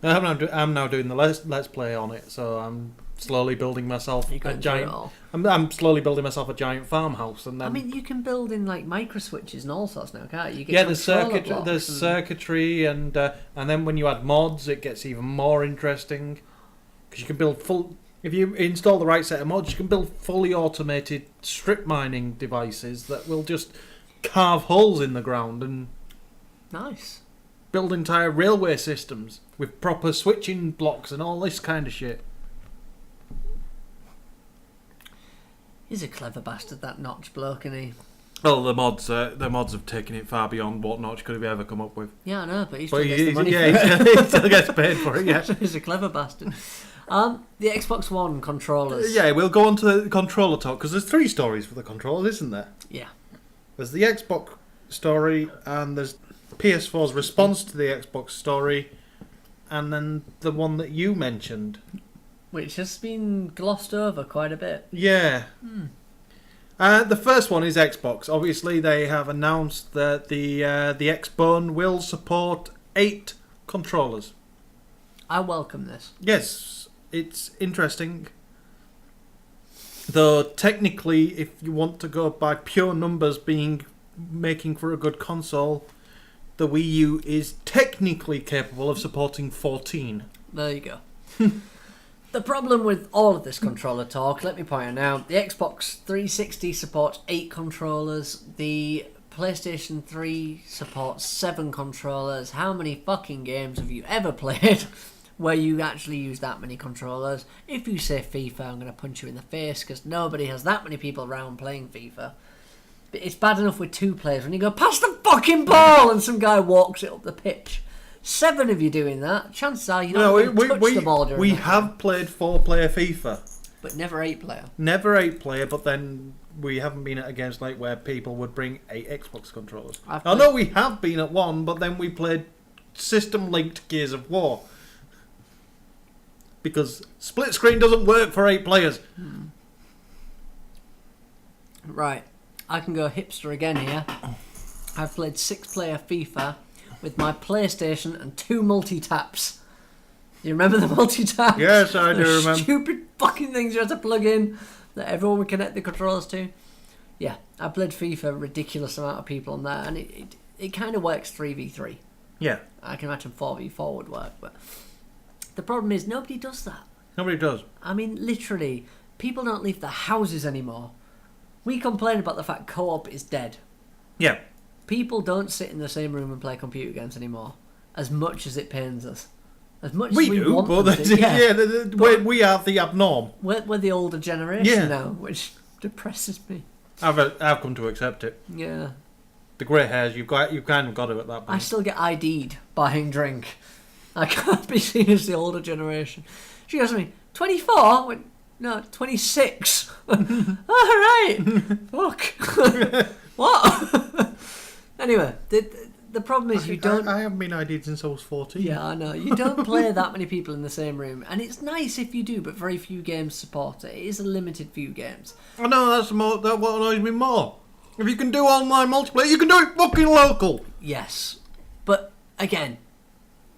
I'm now doing the let's play on it, so I'm slowly building myself a giant. I'm slowly building myself a giant farmhouse, and then. I mean, you can build in like micro switches and all sorts now, can't you? You get there's circuitry, and then when you add mods, it gets even more interesting because you can build full. If you install the right set of mods, you can build fully automated strip mining devices that will just carve holes in the ground and nice. Build entire railway systems with proper switching blocks and all this kind of shit. He's a clever bastard, that Notch bloke, isn't he? Well, the mods have taken it far beyond what Notch could have ever come up with. Yeah, I know, but he still gets the money for it. He still gets paid for it, yeah. He's a clever bastard. The Xbox One controllers. Yeah, we'll go on to the controller talk, because there's 3 stories for the controllers, isn't there? Yeah. There's the Xbox story, and there's PS4's response to the Xbox story, and then the one that you mentioned. Which has been glossed over quite a bit. Yeah. The first one is Xbox. Obviously, they have announced that the Xbone will support 8 controllers. I welcome this. Yes, it's interesting. Though technically, if you want to go by pure numbers making for a good console, the Wii U is technically capable of supporting 14. There you go. The problem with all of this controller talk, let me point out now, the Xbox 360 supports 8 controllers, the PlayStation 3 supports 7 controllers. How many fucking games have you ever played where you actually use that many controllers? If you say FIFA, I'm going to punch you in the face, because nobody has that many people around playing FIFA. But it's bad enough with 2 players when you go, pass the fucking ball, and some guy walks it up the pitch. 7 of you doing that, chances are you don't touch the ball during We that have game. Played 4-player FIFA. But never 8-player. Never 8-player, but then we haven't been at a games night where people would bring 8 Xbox controllers. No, we have been at one, but then we played system-linked Gears of War. Because split screen doesn't work for 8 players. Right. I can go hipster again here. I've played 6-player FIFA with my PlayStation and 2 multi-taps. You remember the multi-taps? Yes, I do remember. Stupid fucking things you had to plug in that everyone would connect the controllers to. Yeah, I played FIFA a ridiculous amount of people on there, and it kind of works 3v3. Yeah. I can imagine 4v4 would work, but the problem is nobody does that. Nobody does. I mean, literally, people don't leave their houses anymore. We complain about the fact co-op is dead. Yeah. People don't sit in the same room and play computer games anymore, as much as it pains us. As much as we do, want but them to, we are the abnorm. We're the older generation now, which depresses me. I've come to accept it. Yeah. The grey hairs, you've kind of got it at that point. I still get ID'd buying drink. I can't be seen as the older generation. She goes to me, 24? I went, no, 26. Alright. Fuck. What? Anyway, the problem is I haven't been ID'd since I was 14. Yeah, I know. You don't play that many people in the same room. And it's nice if you do, but very few games support it. It is a limited few games. I know, that's what annoys me more. If you can do online multiplayer, you can do it fucking local. Yes. But, again,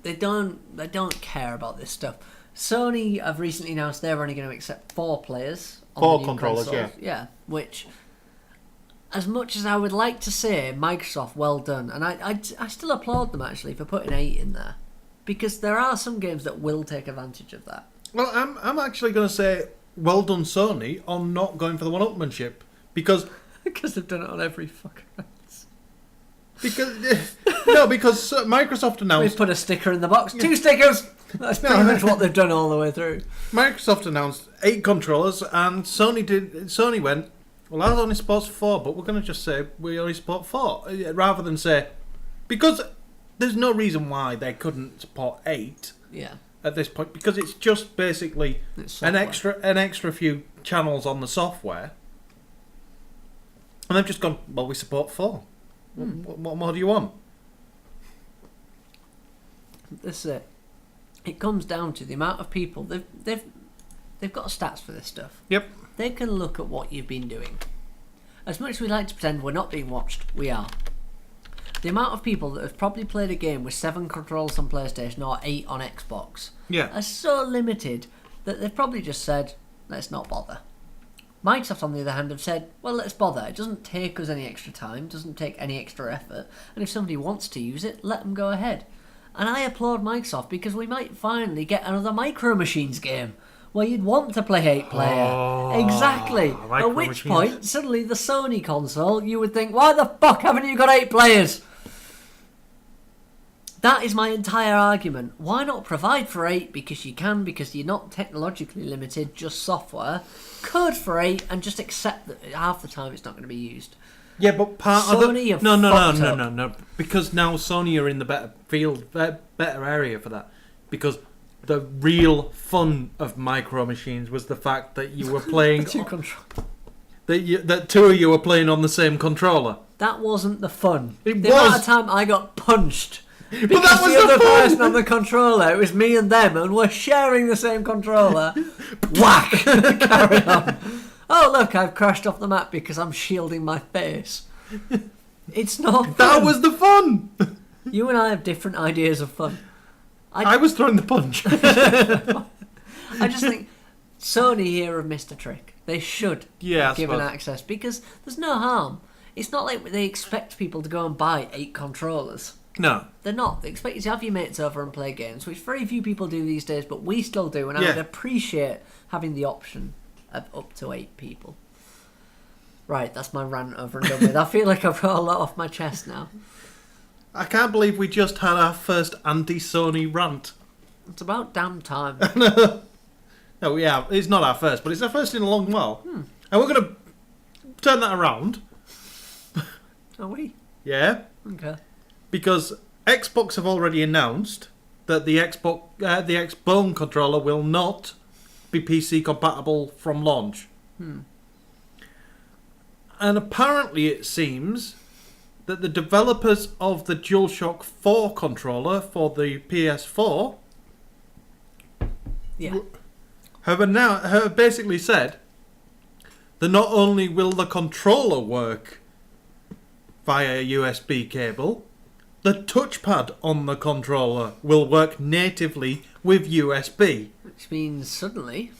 they don't care about this stuff. Sony have recently announced they're only going to accept 4 players. 4 controllers, consoles. Yeah, which, as much as I would like to say Microsoft, well done, and I still applaud them actually for putting 8 in there, because there are some games that will take advantage of that. Well, I'm actually going to say well done Sony on not going for the one-upmanship, because they've done it on every fucker. Because Microsoft announced... We've put a sticker in the box. 2 stickers! That's pretty much what they've done all the way through. Microsoft announced 8 controllers, and Sony went, well, ours only supports 4, but we're going to just say we only support 4, rather than say, because there's no reason why they couldn't support 8 Yeah. at this point, because it's just basically It's an software. extra few channels on the software, and they've just gone, well, we support 4. What more do you want? This is it. It comes down to the amount of people they've got stats for this stuff. Yep. They can look at what you've been doing. As much as we like to pretend we're not being watched, we are. The amount of people that have probably played a game with 7 controls on PlayStation or 8 on Xbox Yeah. are so limited that they've probably just said, let's not bother. Microsoft, on the other hand, have said, well, let's bother. It doesn't take us any extra time, doesn't take any extra effort, and if somebody wants to use it, let them go ahead. And I applaud Microsoft because we might finally get another Micro Machines game where you'd want to play 8 player. Oh, Exactly. Micro At which Machines. point, suddenly the Sony console, you would think, why the fuck haven't you got 8 players? That is my entire argument. Why not provide for 8 because you can, because you're not technologically limited, just software. Code for 8 and just accept that half the time it's not going to be used. Yeah, but part Sony of the have no, fucked up. no, because now Sony are in the better field, better area for that. Because the real fun of Micro Machines was the fact that you were playing that 2 of you were playing on the same controller. That wasn't the fun. It the amount was. of time I got punched because that was the the other fun. person on the controller, it was me and them, and we're sharing the same controller. Whack! Carry on. Oh look, I've crashed off the map because I'm shielding my face. It's not fun. That was the fun. You and I have different ideas of fun. I was throwing the punch. I just think Sony here have missed a trick. They should Yeah, I give an suppose. access because there's no harm. It's not like they expect people to go and buy 8 controllers. No. They're not. They expect you to have your mates over and play games, which very few people do these days, but we still do, and I Yeah. would appreciate having the option of up to 8 people. Right, that's my rant over and done with. I feel like I've got a lot off my chest now. I can't believe we just had our first anti-Sony rant. It's about damn time. No, yeah, it's not our first, but it's our first in a long while. And we're going to turn that around. Are we? Yeah. Okay. Because Xbox have already announced that the Xbone controller will not be PC compatible from launch. And apparently it seems that the developers of the DualShock 4 controller for the PS4 Yeah. have basically said that not only will the controller work via USB cable, the touchpad on the controller will work natively with USB. Which means suddenly,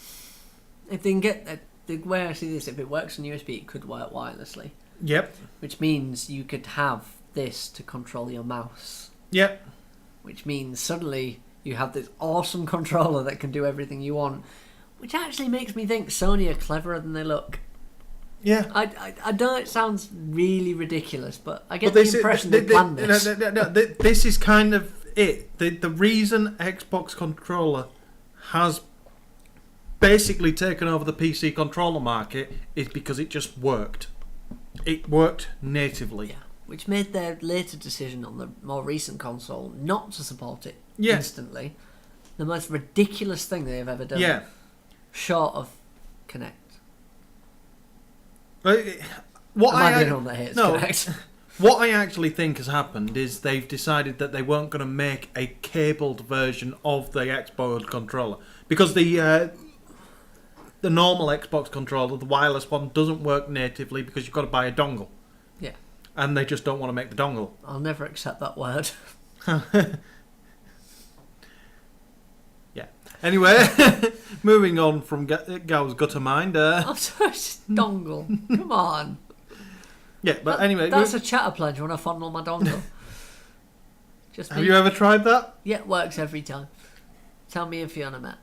if they can get the way I see this, if it works on USB, it could work wirelessly. Yep. Which means you could have this to control your mouse. Yep. Which means suddenly you have this awesome controller that can do everything you want. Which actually makes me think Sony are cleverer than they look. Yeah. I know it sounds really ridiculous, but I get But the impression they planned this. This is kind of it. The reason Xbox controller has basically taken over the PC controller market is because it just worked. It worked natively. Yeah, which made their later decision on the more recent console not to support it Yeah. instantly the most ridiculous thing they've ever done. Yeah. Short of Kinect. What Am I I the only one that hates no. Kinect? What I actually think has happened is they've decided that they weren't going to make a cabled version of the Xbox controller because the normal Xbox controller, the wireless one, doesn't work natively because you've got to buy a dongle, Yeah, and they just don't want to make the dongle. I'll never accept that word. Yeah. Anyway, moving on from Gal's gutter mind. I'm sorry, it's dongle. Come on. Yeah, but anyway, That's a chatter plunge when I fondle my dongle. Just have me. you ever tried that? Yeah, it works every time. Tell me if Fiona met.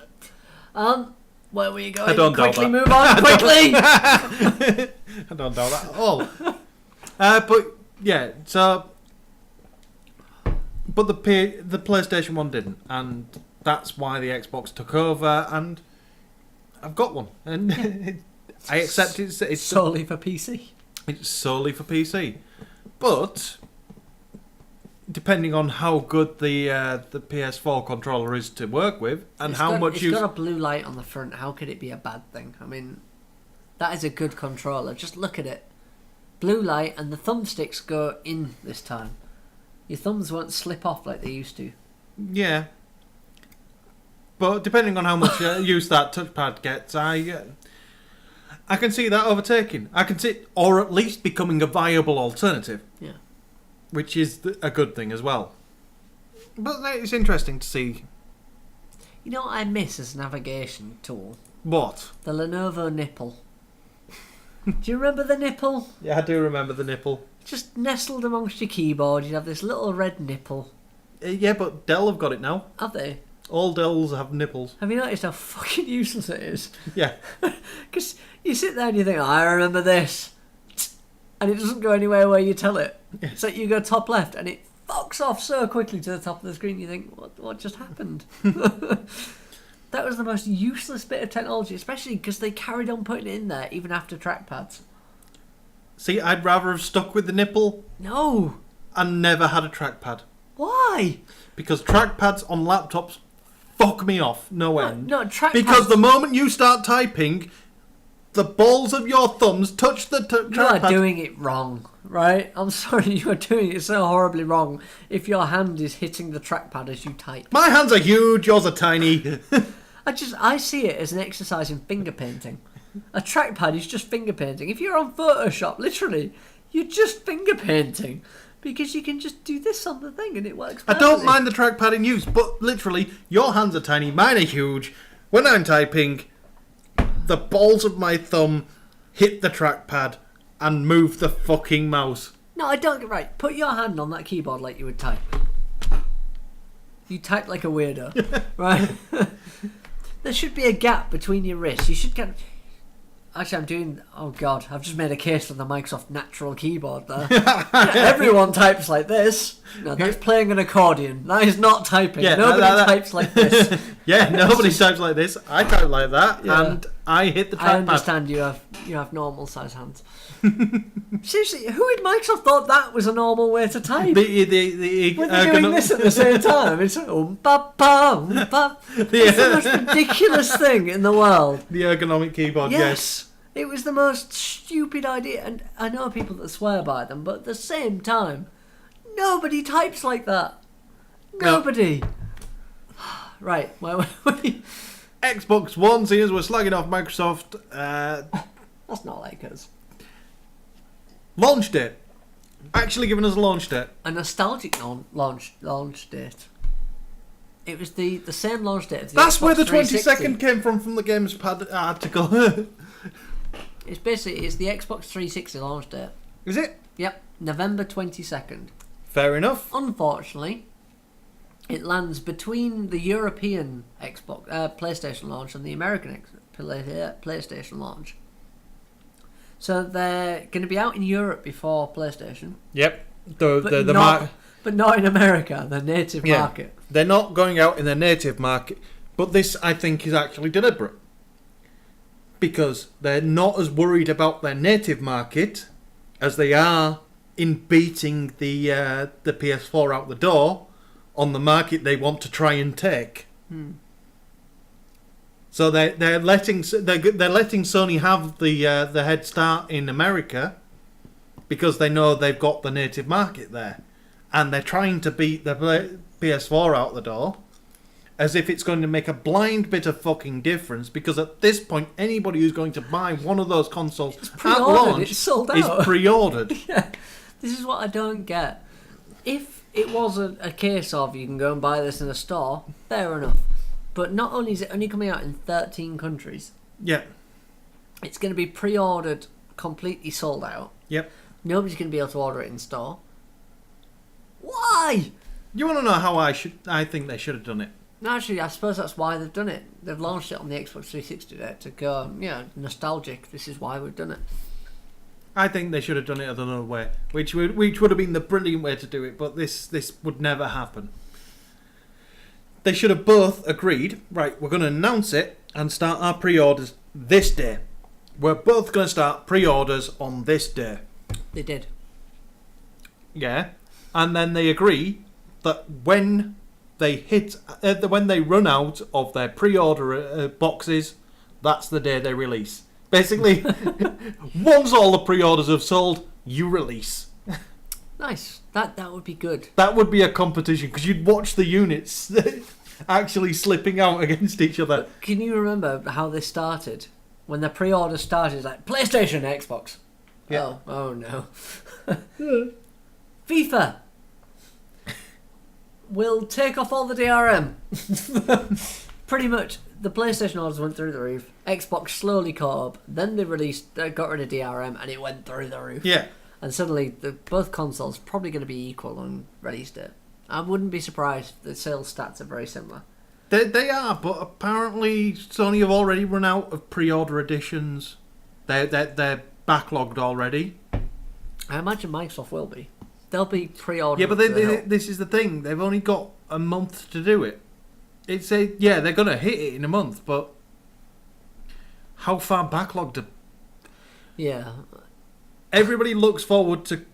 Where were you going? I don't doubt Quickly that. move on, quickly! I don't doubt that at all. But yeah, so but the PlayStation 1 didn't, and that's why the Xbox took over, and I've got one, and I accept it's solely for PC. It's solely for PC, but depending on how good the PS4 controller is to work with and it's got a blue light on the front. How could it be a bad thing? I mean, that is a good controller. Just look at it. Blue light, and the thumbsticks go in this time. Your thumbs won't slip off like they used to. Yeah. But depending on how much use that touchpad gets, I can see that overtaking. I can see, or at least becoming a viable alternative. Yeah. Which is a good thing as well. But it's interesting to see. You know what I miss as a navigation tool? What? The Lenovo nipple. Do you remember the nipple? Yeah, I do remember the nipple. Just nestled amongst your keyboard, you'd have this little red nipple. Yeah, but Dell have got it now. Have they? All Dells have nipples. Have you noticed how fucking useless it is? Yeah. Because you sit there and you think, oh, I remember this. And it doesn't go anywhere where you tell it. Yeah. It's like you go top left and it fucks off so quickly to the top of the screen you think, what just happened? That was the most useless bit of technology, especially because they carried on putting it in there even after trackpads. See, I'd rather have stuck with the nipple No! and never had a trackpad. Why? Because trackpads on laptops fuck me off, no end. No, trackpads... Because the moment you start typing, the balls of your thumbs touch the trackpad. You are doing it wrong, right? I'm sorry, you are doing it so horribly wrong if your hand is hitting the trackpad as you type. My hands are huge, yours are tiny. I see it as an exercise in finger painting. A trackpad is just finger painting. If you're on Photoshop, literally, you're just finger painting. Because you can just do this on the thing and it works perfectly. I don't mind the trackpad in use, but literally, your hands are tiny, mine are huge. When I'm typing, the balls of my thumb hit the trackpad and move the fucking mouse. No, I don't. Right, put your hand on that keyboard like you would type. You type like a weirdo, right? There should be a gap between your wrists. You should get... Actually, I'm doing... Oh, God. I've just made a case for the Microsoft Natural keyboard there. Everyone types like this. No, that's playing an accordion. That is not typing. Yeah, Nobody types like this. Yeah, nobody types like this. I type like that, Yeah. and I hit the trackpad. I understand you have normal size hands. Seriously, who in Microsoft thought that was a normal way to type? When they're doing this at the same time, it's ba. It's the most ridiculous thing in the world. The ergonomic keyboard, yes. It was the most stupid idea, and I know people that swear by them, but at the same time, nobody types like that. Nobody. Right, where were we? Xbox One, seeing as we're slagging off Microsoft, That's not like us. launch date. Actually giving us a launch date. A nostalgic launch date. It was the same launch date as the That's Xbox where the 360. 22nd came from the GameSpad article. It's the Xbox 360 launch date. Is it? Yep, November 22nd. Fair enough. Unfortunately, it lands between the European Xbox PlayStation launch and the American PlayStation launch. So they're going to be out in Europe before PlayStation. Yep. But not in America, the native market. They're not going out in their native market, but this, I think, is actually deliberate. Because they're not as worried about their native market as they are in beating the PS4 out the door on the market they want to try and take. So they're letting Sony have the head start in America because they know they've got the native market there, and they're trying to beat the PS4 out the door as if it's going to make a blind bit of fucking difference. Because at this point, anybody who's going to buy one of those consoles at launch it's sold out. is pre-ordered. Yeah, this is what I don't get. If it was a case of you can go and buy this in a store, fair enough. But not only is it only coming out in 13 countries, Yeah. it's going to be pre-ordered, completely sold out. Yep. Nobody's going to be able to order it in store. Why? You want to know how I think they should have done it? No, actually, I suppose that's why they've done it. They've launched it on the Xbox 360 there to go, nostalgic. This is why we've done it. I think they should have done it another way, which would have been the brilliant way to do it, but this would never happen. They should have both agreed, right, we're going to announce it and start our pre-orders this day. we're both going to start pre-orders on this day. They did. Yeah. And then they agree that when they when they run out of their pre-order boxes, that's the day they release. Basically, once all the pre-orders have sold, you release. Nice. That would be good. That would be a competition, because you'd watch the units actually slipping out against each other. But can you remember how this started? When the pre-order started, it's like PlayStation, Xbox. Yeah. Oh no. FIFA. We'll take off all the DRM. Pretty much, the PlayStation orders went through the roof. Xbox slowly caught up. Then they got rid of DRM, and it went through the roof. Yeah. And suddenly, both consoles probably going to be equal on release date. I wouldn't be surprised if the sales stats are very similar. They are, but apparently Sony have already run out of pre-order editions. They're backlogged already. I imagine Microsoft will be. They'll be pre-ordered. Yeah, but this is the thing. They've only got a month to do it. They're going to hit it in a month, but how far backlogged? Yeah. Everybody looks forward to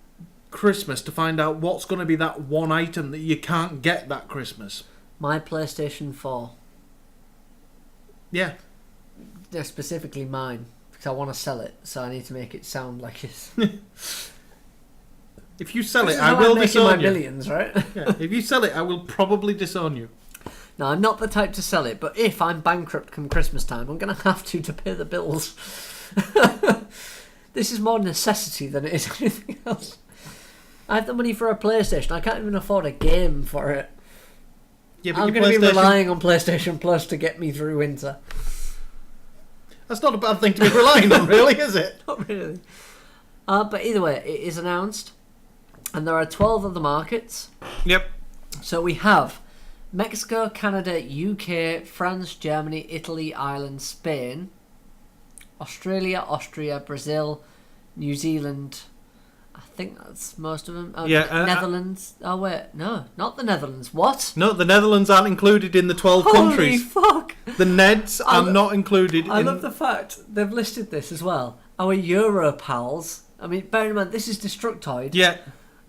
Christmas to find out what's going to be that one item that you can't get that Christmas. My PlayStation 4. Yeah. They're specifically mine, because I want to sell it, so I need to make it sound like it's... If you sell This it, is I how will I'm making my disown you. millions, right? Yeah, if you sell it, I will probably disown you. No, I'm not the type to sell it, but if I'm bankrupt come Christmas time, I'm going to have to pay the bills. This is more necessity than it is anything else. I have the money for a PlayStation. I can't even afford a game for it. Yeah, but I'm your going to be PlayStation- relying on PlayStation Plus to get me through winter. That's not a bad thing to be relying on, really, is it? Not really. But either way, it is announced. And there are 12 other markets. Yep. So we have Mexico, Canada, UK, France, Germany, Italy, Ireland, Spain, Australia, Austria, Brazil, New Zealand. I think that's most of them. Oh, Yeah, Netherlands. Oh wait, no, not the Netherlands. What? No, the Netherlands aren't included in the 12 Holy countries. fuck! The Neds are not included I in... love the fact they've listed this as well. Our Euro pals. I mean, bear in mind this is Destructoid. Yeah.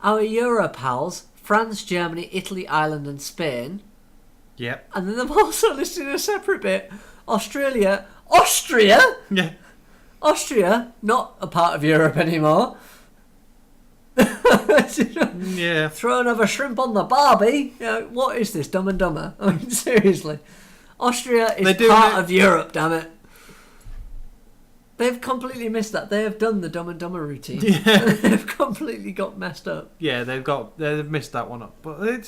Our Euro pals: France, Germany, Italy, Ireland, and Spain. Yep. And then they've also listed a separate bit: Australia, Austria, Yeah. Austria, not a part of Europe anymore. Yeah. Throw another shrimp on the barbie. What is this, Dumb and Dumber? I mean, seriously. Austria is part of Europe, damn it. They've completely missed that. They have done the Dumb and Dumber routine. Yeah. They've completely got messed up. Yeah, they've missed that one up. But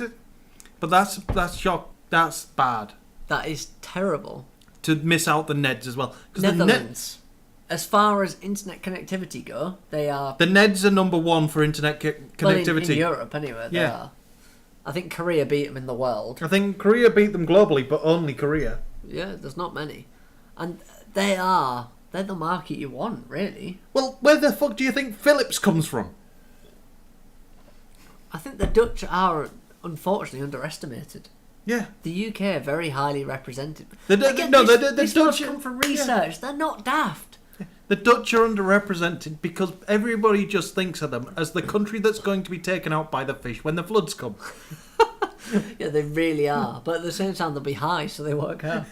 that's shock. That's bad. That is terrible. To miss out the Neds as well. 'Cause Netherlands. As far as internet connectivity go, they are... The Neds are number one for internet connectivity. Well, in Europe, anyway, they are. I think Korea beat them in the world. I think Korea beat them globally, but only Korea. Yeah, there's not many. And they're the market you want, really. Well, where the fuck do you think Philips comes from? I think the Dutch are, unfortunately, underestimated. Yeah. The UK are very highly represented. The This Dutch must come from research. They're not daft. The Dutch are underrepresented because everybody just thinks of them as the country that's going to be taken out by the fish when the floods come. Yeah, they really are. But at the same time, they'll be high, so they work out.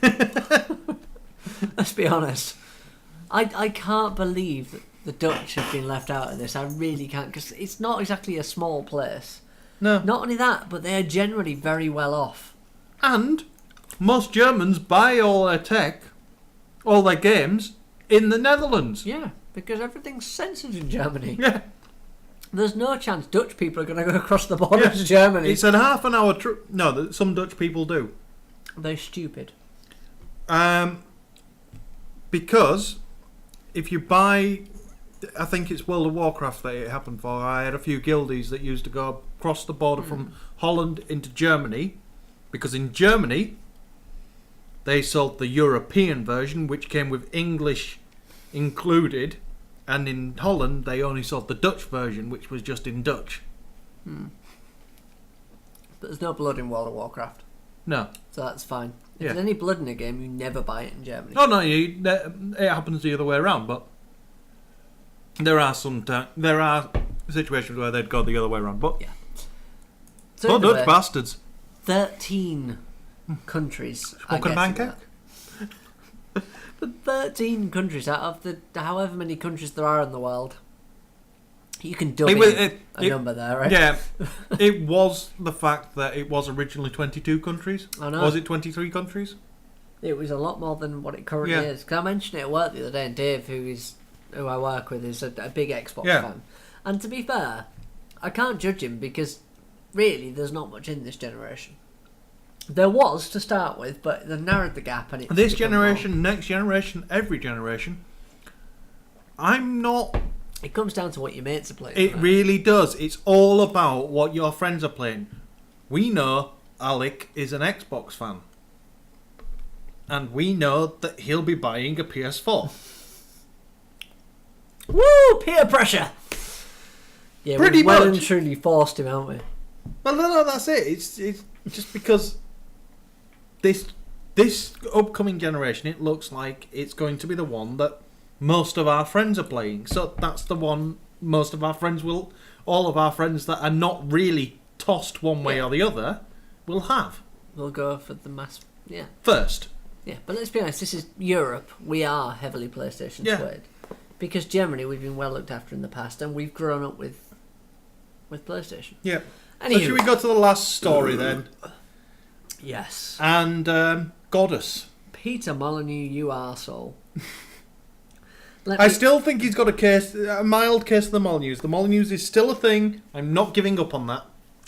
Let's be honest. I can't believe that the Dutch have been left out of this. I really can't, because it's not exactly a small place. No. Not only that, but they are generally very well off. And most Germans buy all their tech, all their games, in the Netherlands. Yeah, because everything's censored in Germany. Yeah. There's no chance Dutch people are going to go across the border to Germany. It's a half an hour trip. No, some Dutch people do. They're stupid. Because if you buy, I think it's World of Warcraft that it happened for. I had a few guildies that used to go across the border from Holland into Germany, because in Germany they sold the European version, which came with English included, and in Holland they only sold the Dutch version, which was just in Dutch. But there's no blood in World of Warcraft, No. so that's fine. If Yeah. there's any blood in a game, you never buy it in Germany. Oh no, it happens the other way around, but There are situations where they'd go the other way around, but Yeah. So oh, anyway, Dutch bastards. 13 countries. are Fucking getting Bangkok. that. But 13 countries out of the however many countries there are in the world. You can dub in a number there, right? Yeah, it was the fact that it was originally 22 countries. I know. Was it 23 countries? It was a lot more than what it currently Yeah. is. Because I mentioned it at work the other day, and Dave, who I work with, is a big Xbox Yeah. fan. And to be fair, I can't judge him because really there's not much in this generation. There was to start with, but they've narrowed the gap. And it's This become generation, next generation, every generation. I'm not. more. It comes down to what your mates are playing. It right? really does. It's all about what your friends are playing. We know Alec is an Xbox fan. And we know that he'll be buying a PS4. Woo! Peer pressure! Yeah, Pretty we've well much. and truly forced him, haven't we? Well, no, that's it. It's just because this upcoming generation, it looks like it's going to be the one that most of our friends are playing. So that's the one most of our friends will, all of our friends that are not really tossed one way or the other, will have We'll go for the mass. Yeah. first. Yeah, but let's be honest, this is Europe. We are heavily PlayStation Yeah. swayed. Because generally we've been well looked after in the past and we've grown up with PlayStation. Yeah. So Anywho. should we go to the last story then? Yes. And Godus. Peter Molynuex, you arsehole. I still think he's got a mild case of the Molynuex. The Molynuex is still a thing. I'm not giving up on that.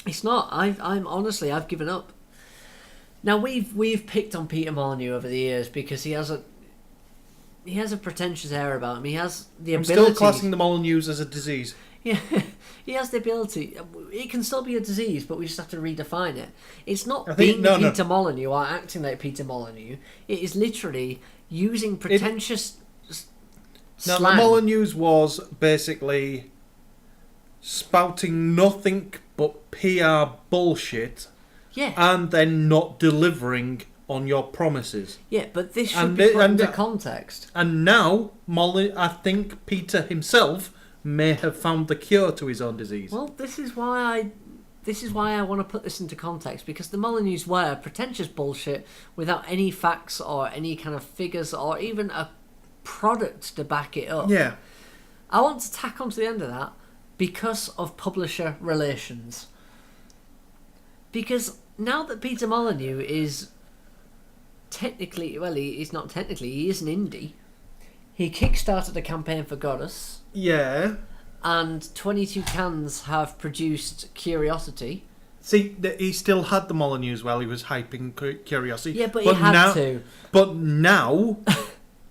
It's not. I'm honestly, I've given up. Now we've picked on Peter Molynuex over the years because he has a pretentious air about him. He has the I'm ability. still classing the Molynuex as a disease. Yeah, he has the ability. It can still be a disease, but we just have to redefine it. It's not being Peter Molynuex or acting like Peter Molynuex. It is literally using pretentious Now, slang. the Molynuex was basically spouting nothing but PR bullshit Yeah, and then not delivering on your promises. yeah, but this should and be it- put and into that- context. And now, I think Peter himself may have found the cure to his own disease. Well, this is why I want to put this into context, because the Molynuex were pretentious bullshit without any facts or any kind of figures or even a product to back it up. Yeah. I want to tack on to the end of that because of publisher relations. Because now that Peter Molynuex is technically, well, he's not technically, he is an indie. He kickstarted a campaign for Godus. Yeah. And 22 Cans have produced Curiosity. See, he still had the Molynuex while he was hyping Curiosity. Yeah, but he had now, to. But now,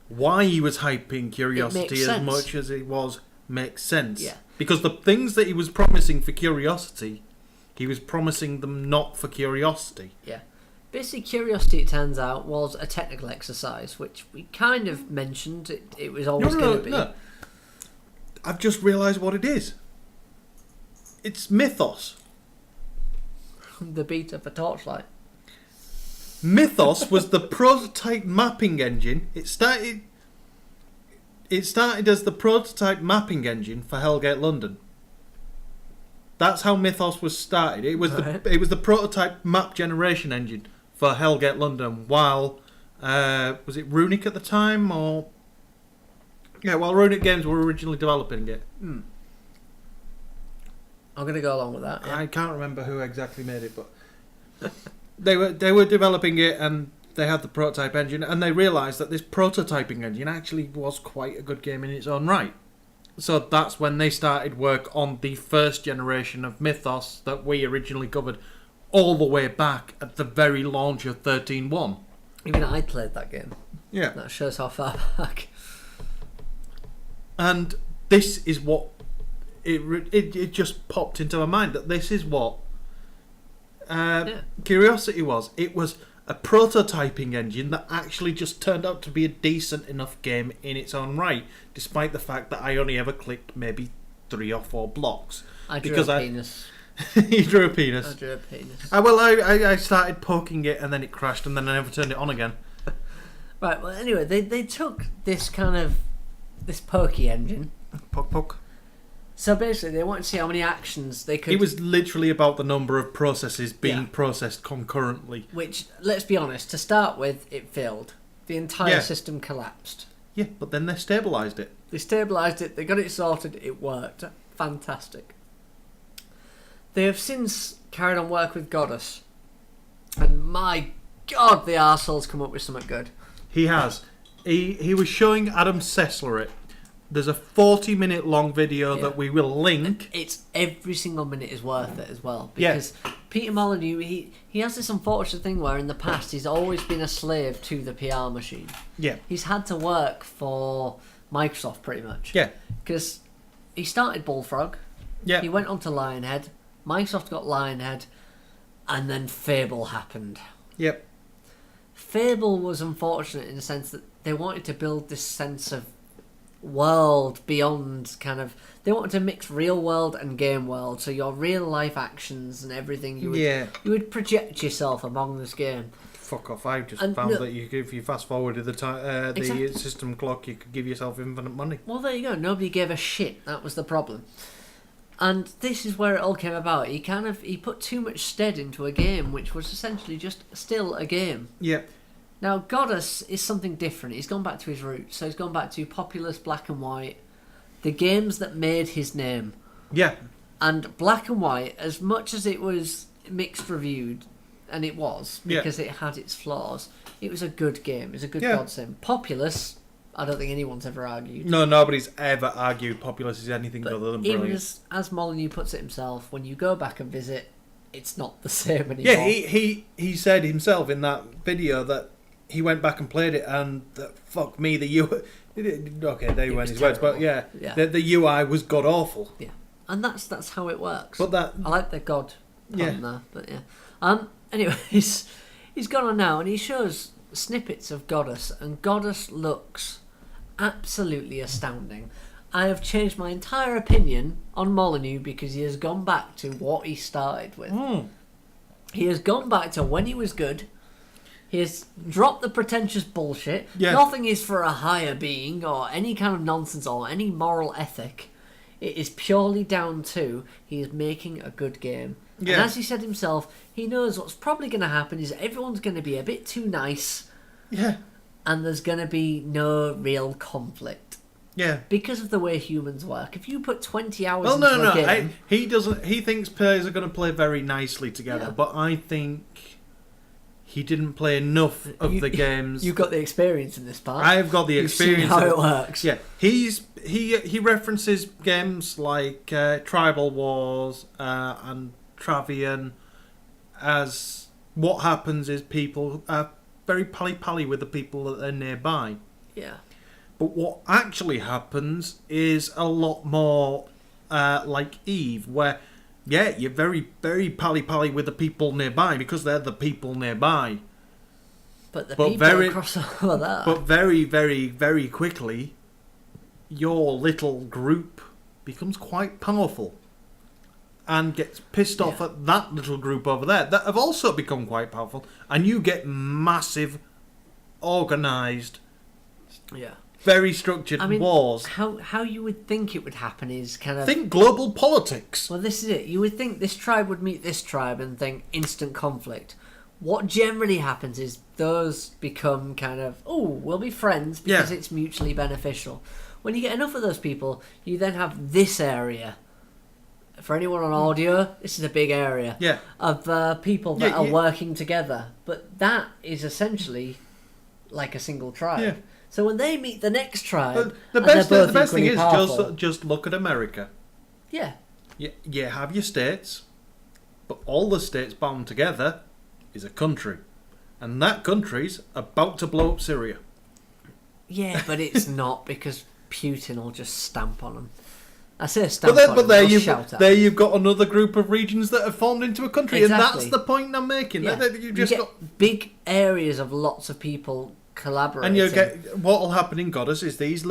why he was hyping Curiosity makes as sense. much as it was makes sense. Yeah. Because the things that he was promising for Curiosity, he was promising them not for Curiosity. Yeah. Basically, Curiosity, it turns out, was a technical exercise, which we kind of mentioned. It was always going to be. No. I've just realised what it is. It's Mythos. The beta for Torchlight. Mythos was the prototype mapping engine. It started as the prototype mapping engine for Hellgate London. That's how Mythos was started. It was the prototype map generation engine for Hellgate London. While was it Runic at the time, or while Runic Games were originally developing it. I'm going to go along with that. Yeah. I can't remember who exactly made it, but they were developing it, and they had the prototype engine, and they realised that this prototyping engine actually was quite a good game in its own right. So that's when they started work on the first generation of Mythos that we originally covered, all the way back at the very launch of 13.1. Even I played that game. Yeah. That shows how far back. And this is what it just popped into my mind, that this is what Curiosity was. It was a prototyping engine that actually just turned out to be a decent enough game in its own right, despite the fact that I only ever clicked maybe 3 or 4 blocks. I drew a penis. You drew a penis. I drew a penis. I started poking it, and then it crashed, and then I never turned it on again. Right, well, anyway, they took this kind of, this pokey engine, Pock pock. So basically, they wanted to see how many actions they could. It was literally about the number of processes being Yeah. processed concurrently. Which, let's be honest, to start with, it failed. The entire system collapsed. Yeah, but then they stabilised it. They stabilised it, they got it sorted, it worked. Fantastic. They have since carried on work with Godus. And my God, the arsehole's come up with something good. He has. He was showing Adam Sessler it. There's a 40-minute long video that we will link. It's every single minute is worth it as well. Because Peter Molynuex, he has this unfortunate thing where in the past he's always been a slave to the PR machine. Yeah. He's had to work for Microsoft pretty much. Yeah. Because he started Bullfrog. Yeah. He went on to Lionhead. Microsoft got Lionhead. And then Fable happened. Yep. Fable was unfortunate in the sense that they wanted to build this sense of world beyond kind of... They wanted to mix real world and game world. So your real life actions and everything, you would project yourself among this game. Fuck off. I just And found no- that if you fast forwarded the time, Exactly. the system clock, you could give yourself infinite money. Well, there you go. Nobody gave a shit. That was the problem. And this is where it all came about. He put too much stead into a game, which was essentially just still a game. Yeah. Now, Godus is something different. He's gone back to his roots. So he's gone back to Populous, Black and White, the games that made his name. Yeah. And Black and White, as much as it was mixed reviewed, and it was, because it had its flaws, it was a good game. It was a good God sim. Populous, I don't think anyone's ever argued. No, nobody's ever argued Populous is anything But other than even brilliant. as Molynuex puts it himself, when you go back and visit, it's not the same anymore. Yeah, he said himself in that video that he went back and played it, and fuck me, the UI... Okay, they weren't his words, but the UI was god awful. Yeah, and that's how it works. But that... I like the god pun there, but yeah. Anyways, he's gone on now, and he shows snippets of Godus, and Godus looks absolutely astounding. I have changed my entire opinion on Molynuex because he has gone back to what he started with. He has gone back to when he was good. He has dropped the pretentious bullshit. Yeah. Nothing is for a higher being or any kind of nonsense or any moral ethic. It is purely down to he is making a good game. Yeah. And as he said himself, he knows what's probably going to happen is everyone's going to be a bit too nice. Yeah. And there's going to be no real conflict. Yeah. Because of the way humans work. If you put 20 hours Well, into no. a game... He doesn't... He thinks players are going to play very nicely together, Yeah. but I think he didn't play enough of the games. You've got the experience in this part. I've got the experience. You've seen how it works. Yeah. He references games like Tribal Wars and Travian as what happens is people are very pally-pally with the people that are nearby. Yeah. But what actually happens is a lot more like Eve, where, you're very, very pally-pally with the people nearby because they're the people nearby. But the people cross over that. But very, very, very quickly, your little group becomes quite powerful and gets pissed off at that little group over there that have also become quite powerful, and you get massive, organised, very structured wars. How you would think it would happen is kind of... Think global politics. Well, this is it. You would think this tribe would meet this tribe and think instant conflict. What generally happens is those become kind of, we'll be friends because it's mutually beneficial. When you get enough of those people, you then have this area. For anyone on audio, this is a big area of people that are working together. But that is essentially like a single tribe. Yeah. So when they meet the next tribe, The best thing is just look at America. Yeah. You have your states, but all the states bound together is a country. And that country's about to blow up Syria. Yeah, but it's not because Putin will just stamp on them. I say stamp on but them, there you've got another group of regions that have formed into a country, Exactly. and that's the point I'm making. Yeah. You get big areas of lots of people collaborating. And you get what will happen in Godus is these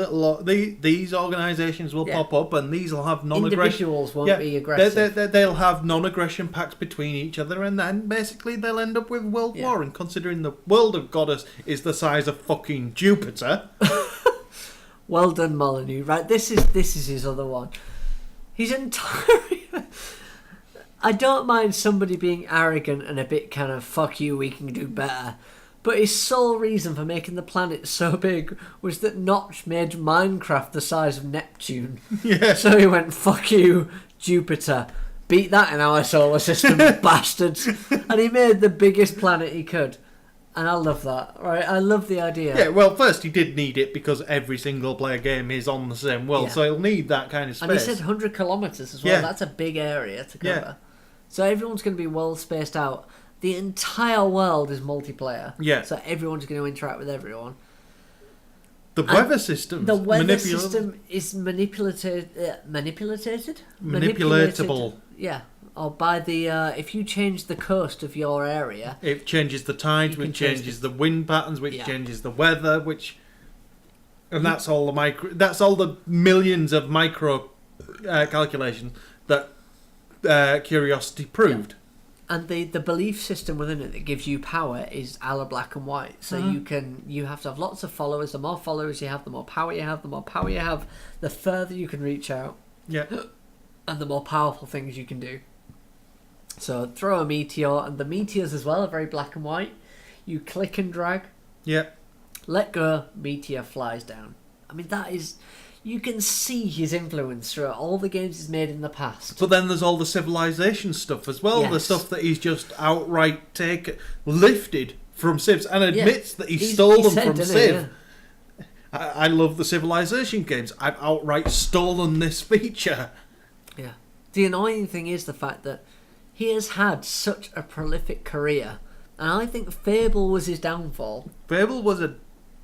organisations will pop up, and these will have non-aggression. Individuals won't be aggressive. They'll have non-aggression pacts between each other, and then basically they'll end up with world war. And considering the world of Godus is the size of fucking Jupiter, Well done, Molynuex. Right, this is his other one. He's entirely... I don't mind somebody being arrogant and a bit kind of, fuck you, we can do better. But his sole reason for making the planet so big was that Notch made Minecraft the size of Neptune. Yeah. So he went, fuck you, Jupiter. Beat that in our solar system, bastards. And he made the biggest planet he could. And I love that, right? I love the idea. Yeah, well, first he did need it because every single player game is on the same world, so he'll need that kind of space. And he said 100 kilometres as well. Yeah. That's a big area to cover. Yeah. So everyone's going to be well spaced out. The entire world is multiplayer. Yeah. So everyone's going to interact with everyone. The weather system. The weather system is manipulatable. Yeah. Or by the if you change the coast of your area, it changes the tides, which changes the wind patterns, which changes the weather, and that's all the millions of micro calculations that Curiosity proved. And the belief system within it that gives you power is a la black and white. So you have to have lots of followers. The more followers you have, the more power you have. The more power you have, the further you can reach out. Yeah. And the more powerful things you can do. So throw a meteor, and the meteors as well are very black and white. You click and drag. Yeah. Let go, meteor flies down. I mean, that is... You can see his influence throughout all the games he's made in the past. But then there's all the civilization stuff as well. Yes. The stuff that he's just outright lifted from Civs and admits that he stole them from Civ. Yeah. I love the civilization games. I've outright stolen this feature. Yeah. The annoying thing is the fact that he has had such a prolific career, and I think Fable was his downfall. Fable was a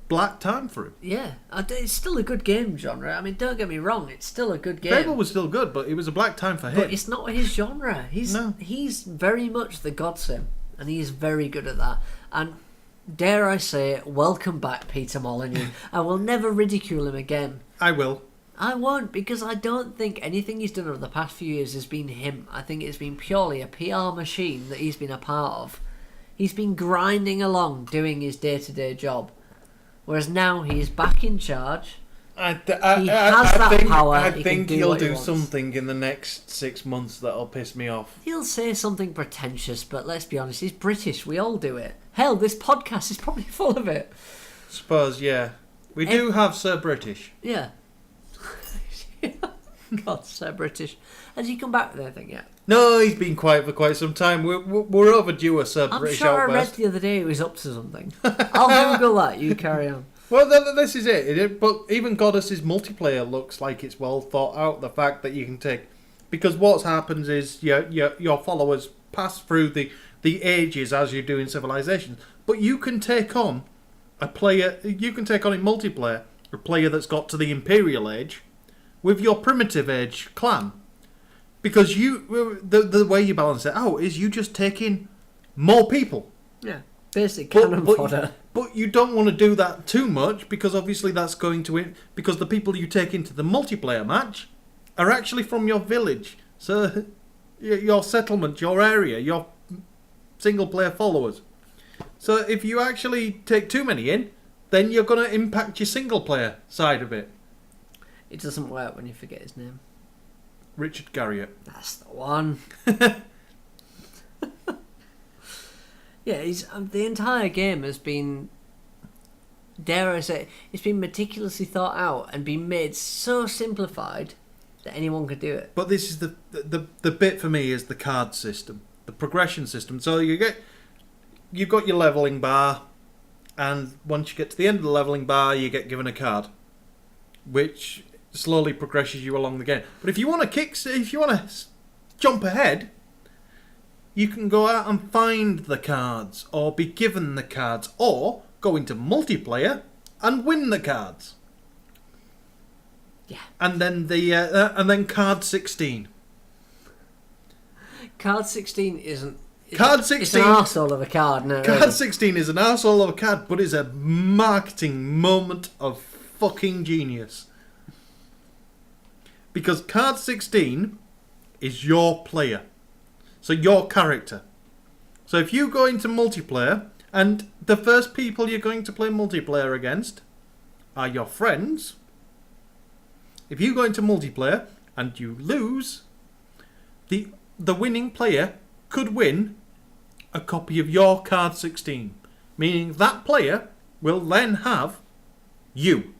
black time for him. Yeah, it's still a good game genre. I mean, don't get me wrong, it's still a good game. Fable was still good, but it was a black time for him. But it's not his genre. He's very much the God Sim, and he's very good at that. And dare I say, welcome back, Peter Molynuex. I will never ridicule him again. I will. I won't, because I don't think anything he's done over the past few years has been him. I think it's been purely a PR machine that he's been a part of. He's been grinding along, doing his day-to-day job. Whereas now he's back in charge. I think he'll do something in the next 6 months that'll piss me off. He'll say something pretentious, but let's be honest, he's British. We all do it. Hell, this podcast is probably full of it. Suppose, yeah. We do have Sir British. Yeah. God, Sir British. Has he come back with anything yet? No, he's been quiet for quite some time. We're overdue a Sir British outburst. I'm sure I read the other day he was up to something. I'll Google that. You carry on. Well, this is it. But even Godus's multiplayer looks like it's well thought out. The fact that you can take... Because what happens is your followers pass through the ages as you do in Civilization. But you can take on a player... You can take on in multiplayer a player that's got to the Imperial Age with your Primitive Age clan. Because the way you balance it out is you just take in more people. Yeah, basic cannon fodder. But you don't want to do that too much because obviously that's going to... Because the people you take into the multiplayer match are actually from your village. So your settlement, your area, your single player followers. So if you actually take too many in, then you're going to impact your single player side of it. It doesn't work when you forget his name. Richard Garriott. That's the one. Yeah, the entire game has been, dare I say, it's been meticulously thought out and been made so simplified that anyone could do it. But this is the bit for me is the card system, the progression system. So you've got your leveling bar, and once you get to the end of the leveling bar, you get given a card, which slowly progresses you along the game. But if you want to jump ahead, you can go out and find the cards, or be given the cards, or go into multiplayer and win the cards. Yeah. And then card 16. Card 16 isn't. Card 16. It's an arsehole of a card, no. Card really. 16 is an arsehole of a card, but it's a marketing moment of fucking genius. Because card 16 is your player. So your character. So if you go into multiplayer, and the first people you're going to play multiplayer against are your friends, if you go into multiplayer and you lose, the winning player could win a copy of your card 16, meaning that player will then have you.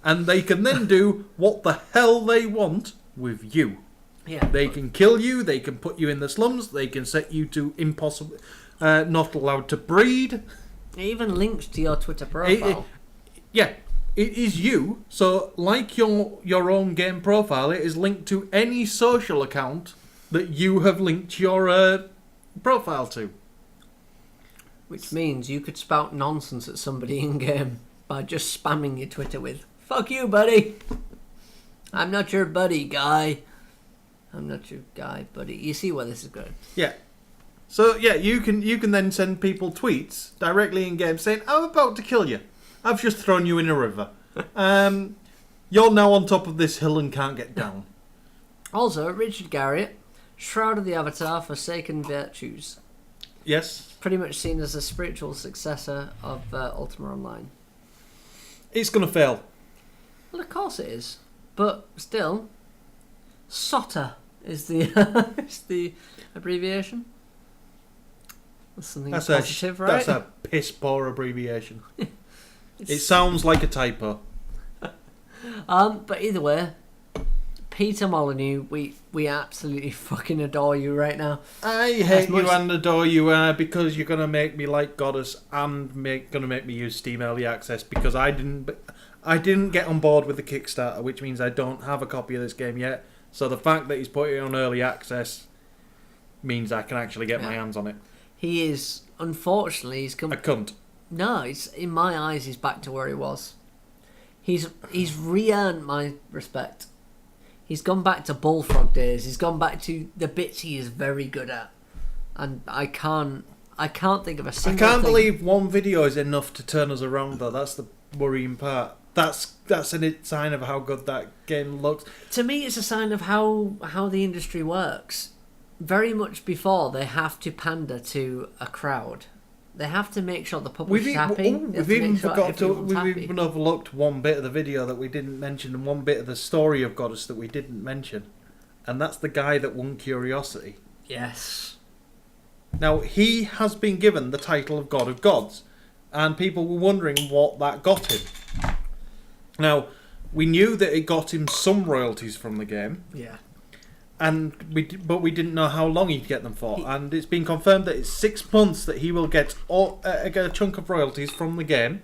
And they can then do what the hell they want with you. Yeah. They can kill you, they can put you in the slums, they can set you to impossible, not allowed to breed. It even links to your Twitter profile. It is you. So, like your own game profile, it is linked to any social account that you have linked your profile to. Which means you could spout nonsense at somebody in-game by just spamming your Twitter with, "Fuck you, buddy. I'm not your buddy, guy. I'm not your guy, buddy." You see where this is going. Yeah. So, yeah, you can then send people tweets directly in-game saying, "I'm about to kill you. I've just thrown you in a river. You're now on top of this hill and can't get down." Also, Richard Garriott, Shroud of the Avatar, Forsaken Virtues. Yes. Pretty much seen as a spiritual successor of Ultima Online. It's going to fail. Well, of course it is. But still, SOTA is the is the abbreviation. That's something positive, right? That's a piss poor abbreviation. It sounds like a typo. But either way, Peter Molynuex, we absolutely fucking adore you right now. I hate you and adore you because you're gonna make me like Godus and gonna make me use Steam Early Access because I didn't get on board with the Kickstarter, which means I don't have a copy of this game yet. So the fact that he's put it on Early Access means I can actually get my hands on it. He is, unfortunately, he's come. A cunt. No, in my eyes, he's back to where he was. He's re-earned my respect. He's gone back to Bullfrog days. He's gone back to the bits he is very good at, and I can't think of a single. I can't believe one video is enough to turn us around, though. That's the worrying part. That's a sign of how good that game looks. To me, it's a sign of how the industry works. Very much before they have to pander to a crowd. They have to make sure the public's happy. We've even overlooked one bit of the video that we didn't mention and one bit of the story of Godus that we didn't mention. And that's the guy that won Curiosity. Yes. Now, he has been given the title of God of Gods. And people were wondering what that got him. Now, we knew that it got him some royalties from the game. Yeah. But we didn't know how long he'd get them for, and it's been confirmed that it's 6 months that he will get a chunk of royalties from the game.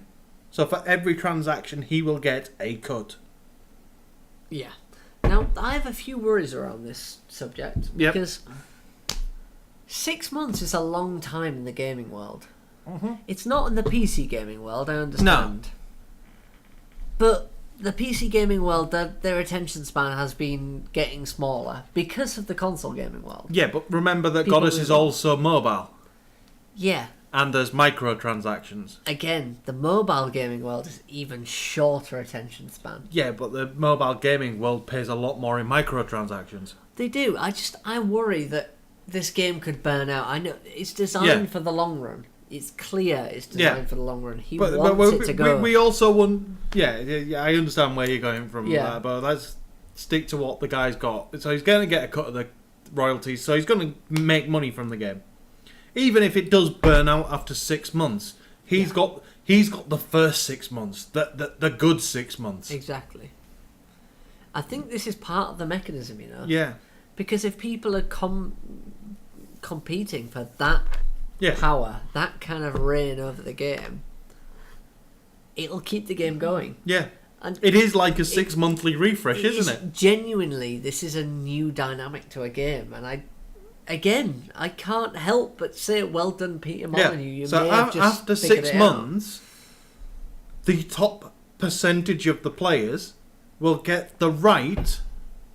So for every transaction, he will get a cut. Yeah. Now I have a few worries around this subject because 6 months is a long time in the gaming world. Mm-hmm. It's not in the PC gaming world, I understand. No. But the PC gaming world, their attention span has been getting smaller because of the console gaming world. Yeah, but remember that Godus is also mobile. Yeah. And there's microtransactions. Again, the mobile gaming world is even shorter attention span. Yeah, but the mobile gaming world pays a lot more in microtransactions. They do. I worry that this game could burn out. I know it's designed for the long run. It's clear it's designed for the long run. He wants it to go. We also want... Yeah, I understand where you're going from that, but let's stick to what the guy's got. So he's going to get a cut of the royalties, so he's going to make money from the game. Even if it does burn out after 6 months, he's got the first 6 months, the good 6 months. Exactly. I think this is part of the mechanism, you know? Yeah. Because if people are competing for that power, that kind of reign over the game, it'll keep the game going. Yeah. And it is like a 6 monthly refresh, isn't it? Genuinely, this is a new dynamic to a game, and I can't help but say, well done, Peter Molynuex. So after 6 months, the top percentage of the players will get the right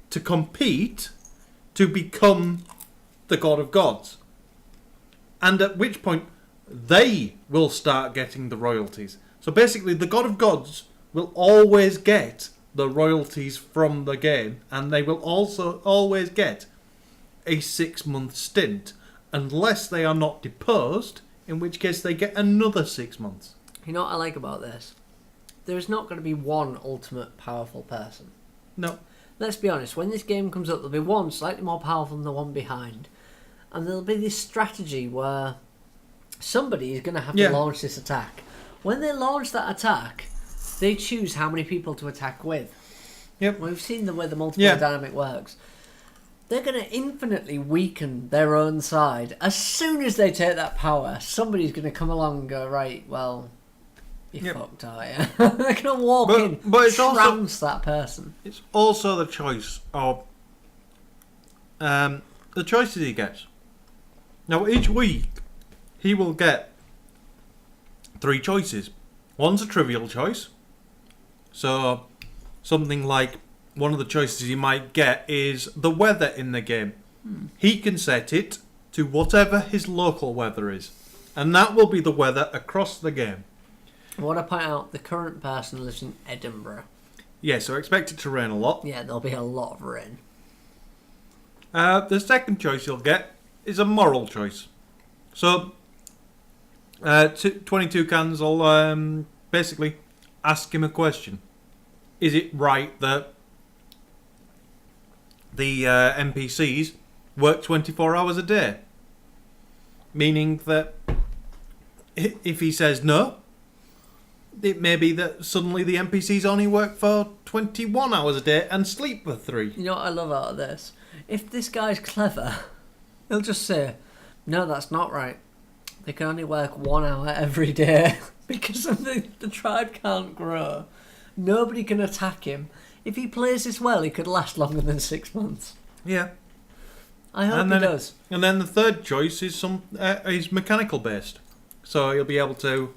to compete to become the God of Gods. And at which point, they will start getting the royalties. So basically, the God of Gods will always get the royalties from the game, and they will also always get a 6 month stint, unless they are not deposed, in which case they get another 6 months. You know what I like about this? there's not going to be one ultimate powerful person. No. Let's be honest, when this game comes up, there'll be one slightly more powerful than the one behind. And there'll be this strategy where somebody is going to have to launch this attack. When they launch that attack, they choose how many people to attack with. Yep. We've seen the way the multiplayer dynamic works. They're going to infinitely weaken their own side. As soon as they take that power, somebody's going to come along and go, right, well, you're fucked, are you? They're going to walk in, but it's trance that person. It's also the choice of the choices he gets. Now, each week, he will get 3 choices. One's a trivial choice. So, something like one of the choices he might get is the weather in the game. He can set it to whatever his local weather is. And that will be the weather across the game. I want to point out the current person lives in Edinburgh. Yeah, so expect it to rain a lot. Yeah, there'll be a lot of rain. The second choice you'll get is a moral choice. So, 22 Cans will basically ask him a question. Is it right that the NPCs work 24 hours a day? Meaning that if he says no, it may be that suddenly the NPCs only work for 21 hours a day and sleep for 3. You know what I love out of this? If this guy's clever, he'll just say, no, that's not right. They can only work 1 hour every day because of the tribe can't grow. Nobody can attack him. If he plays this well, he could last longer than 6 months. Yeah. I hope he does. And then the third choice is is mechanical based. So you'll be able to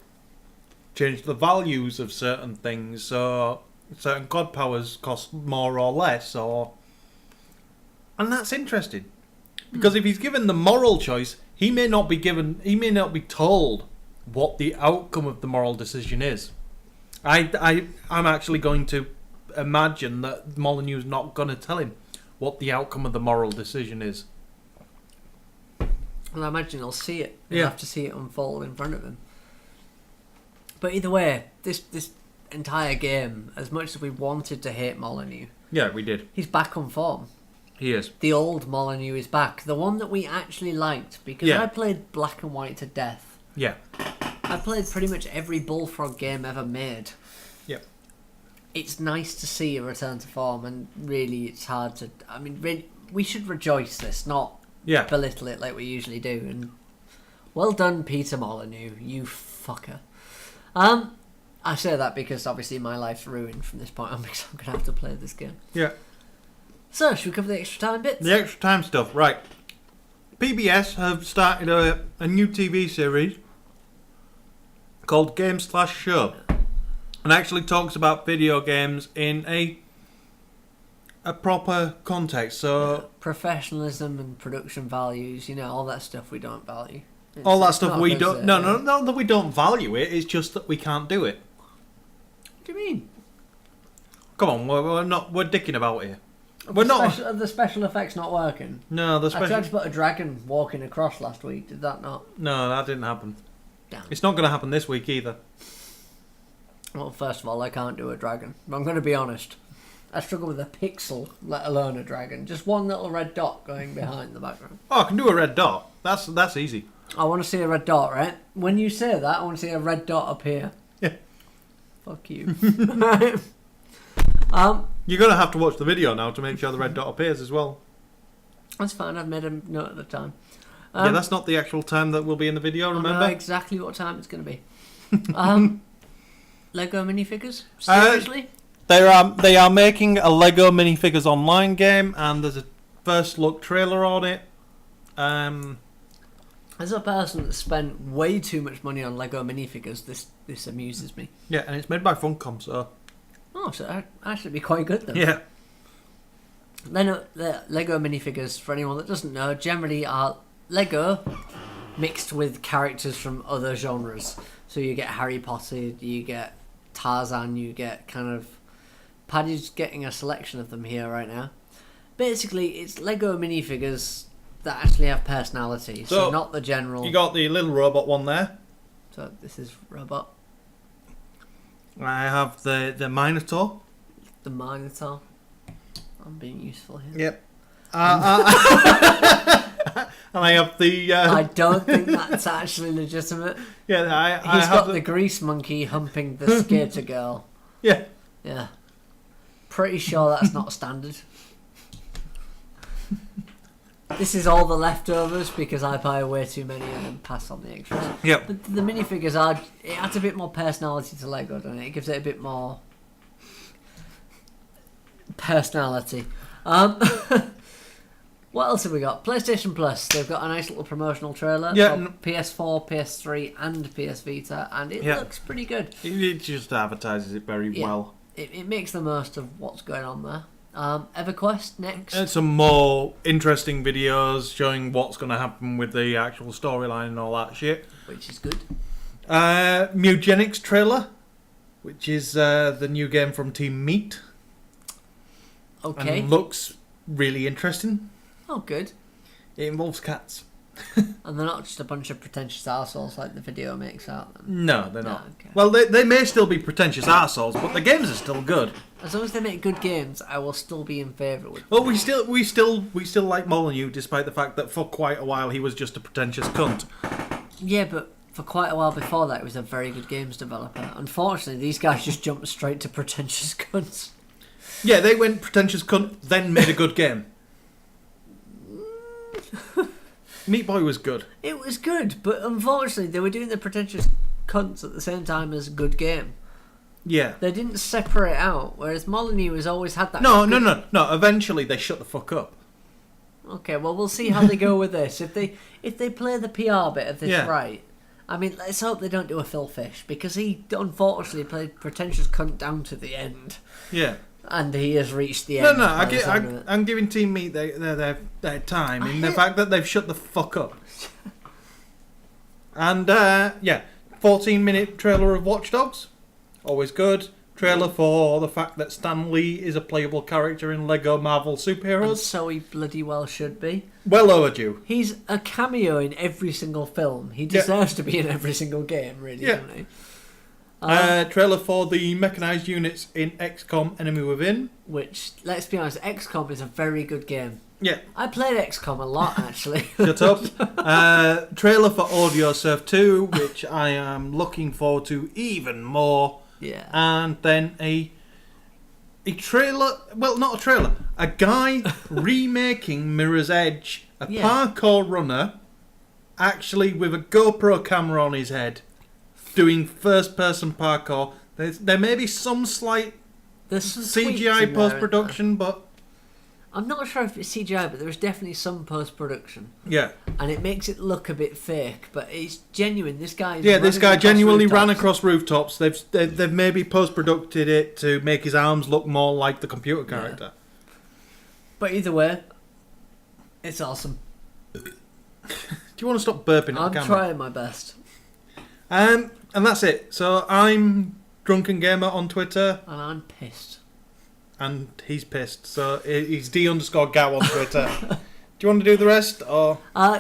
change the values of certain things. So certain god powers cost more or less. And that's interesting. Because if he's given the moral choice, he may not be told what the outcome of the moral decision is. I'm actually going to imagine that Molynue's not going to tell him what the outcome of the moral decision is. Well, I imagine he'll see it. He'll have to see it unfold in front of him. But either way, this entire game, as much as we wanted to hate Molynuew, yeah, we did. He's back on form. He is. The old Molynuew is back. The one that we actually liked, because I played Black and White to death. Yeah. I played pretty much every Bullfrog game ever made. Yep. It's nice to see a return to form, and really it's hard to... I mean, we should rejoice this, not belittle it like we usually do. And well done, Peter Molynuew, you fucker. I say that because obviously my life's ruined from this point on because I'm going to have to play this game. Yeah. So, should we cover the extra time bits? The extra time stuff, right. PBS have started a new TV series called Game/Show. And actually talks about video games in a proper context. So professionalism and production values, all that stuff we don't value. All that stuff we don't... No, that we don't value it. It's just that we can't do it. What do you mean? Come on, we're dicking about here. Are the special effects not working? No, the special... I tried to put a dragon walking across last week. Did that not? No, that didn't happen. Damn. It's not going to happen this week either. Well, first of all, I can't do a dragon. I'm going to be honest. I struggle with a pixel, let alone a dragon. Just one little red dot going behind the background. Oh, I can do a red dot. That's easy. I want to see a red dot, right? When you say that, I want to see a red dot appear. Yeah. Fuck you. You're going to have to watch the video now to make sure the red dot appears as well. That's fine, I've made a note at the time. Yeah, that's not the actual time that will be in the video, remember? I know exactly what time it's going to be. Lego minifigures? Seriously? They are making a Lego minifigures online game, and there's a first look trailer on it. As a person that spent way too much money on Lego minifigures, this amuses me. Yeah, and it's made by Funcom, so... Oh, so it'd actually be quite good then. Yeah. Then the Lego minifigures, for anyone that doesn't know, generally are Lego mixed with characters from other genres. So you get Harry Potter, you get Tarzan, you get kind of... Paddy's getting a selection of them here right now. Basically, it's Lego minifigures that actually have personality, so not the general... You got the little robot one there. So this is robot. I have the Minotaur. The Minotaur. I'm being useful here. Yep. And I have the. I don't think that's actually legitimate. Yeah, He's got the grease monkey humping the skater girl. Yeah. Yeah. Pretty sure that's not standard. This is all the leftovers because I buy way too many and then pass on the extras. Yep. The minifigures are. It adds a bit more personality to Lego, doesn't it? It gives it a bit more personality. What else have we got? PlayStation Plus. They've got a nice little promotional trailer for PS4, PS3, and PS Vita, and it looks pretty good. It just advertises it very well. It makes the most of what's going on there. EverQuest next. And some more interesting videos showing what's going to happen with the actual storyline and all that shit. Which is good. Mugenics trailer, which is the new game from Team Meat. Okay. And looks really interesting. Oh, good. It involves cats. And they're not just a bunch of pretentious arseholes like the video makes out. No, they're not. Okay. Well, they may still be pretentious arseholes, but the games are still good. As long as they make good games, I will still be in favour with them. Well, we still like Molynuex, despite the fact that for quite a while he was just a pretentious cunt. Yeah, but for quite a while before that, he was a very good games developer. Unfortunately, these guys just jumped straight to pretentious cunts. Yeah, they went pretentious cunt, then made a good game. Meat Boy was good. It was good, but unfortunately, they were doing the pretentious cunts at the same time as a good game. Yeah. They didn't separate out, whereas Molynuex has always had that. No. Eventually, they shut the fuck up. Okay, well, we'll see how they go with this. If they play the PR bit of this right, I mean, let's hope they don't do a Phil Fish, because he unfortunately played pretentious cunt down to the end. Yeah. And he has reached the end. I'm giving Team Meat their time in the fact that they've shut the fuck up. And 14-minute trailer of Watch Dogs, always good. Trailer for the fact that Stan Lee is a playable character in Lego Marvel Superheroes. And so he bloody well should be. Well overdue. He's a cameo in every single film. He deserves to be in every single game, really, doesn't he? Trailer for the mechanised units in XCOM Enemy Within. Which, let's be honest, XCOM is a very good game. Yeah. I played XCOM a lot, actually. Shut up. Trailer for Audio Surf 2, which I am looking forward to even more. Yeah. And then a trailer, well, not a trailer, a guy remaking Mirror's Edge, a parkour runner, actually with a GoPro camera on his head, doing first-person parkour. There may be some slight CGI post-production, but... I'm not sure if it's CGI, but there's definitely some post-production. Yeah. And it makes it look a bit fake, but it's genuine. This guy genuinely ran across rooftops. They've maybe post-producted it to make his arms look more like the computer character. Yeah. But either way, it's awesome. Do you want to stop burping at the camera? I'm trying my best. And that's it. So I'm DrunkenGamer on Twitter. And I'm pissed. And he's pissed. So he's D_Gow on Twitter. Do you want to do the rest? Or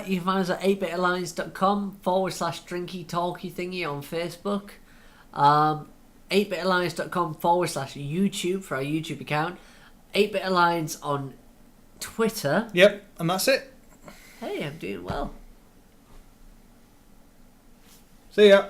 you can find us at 8bitalliance.com/Drinky Talky Thingy on Facebook. 8bitalliance.com/YouTube for our YouTube account. 8bitalliance on Twitter. Yep, and that's it. Hey, I'm doing well. See ya.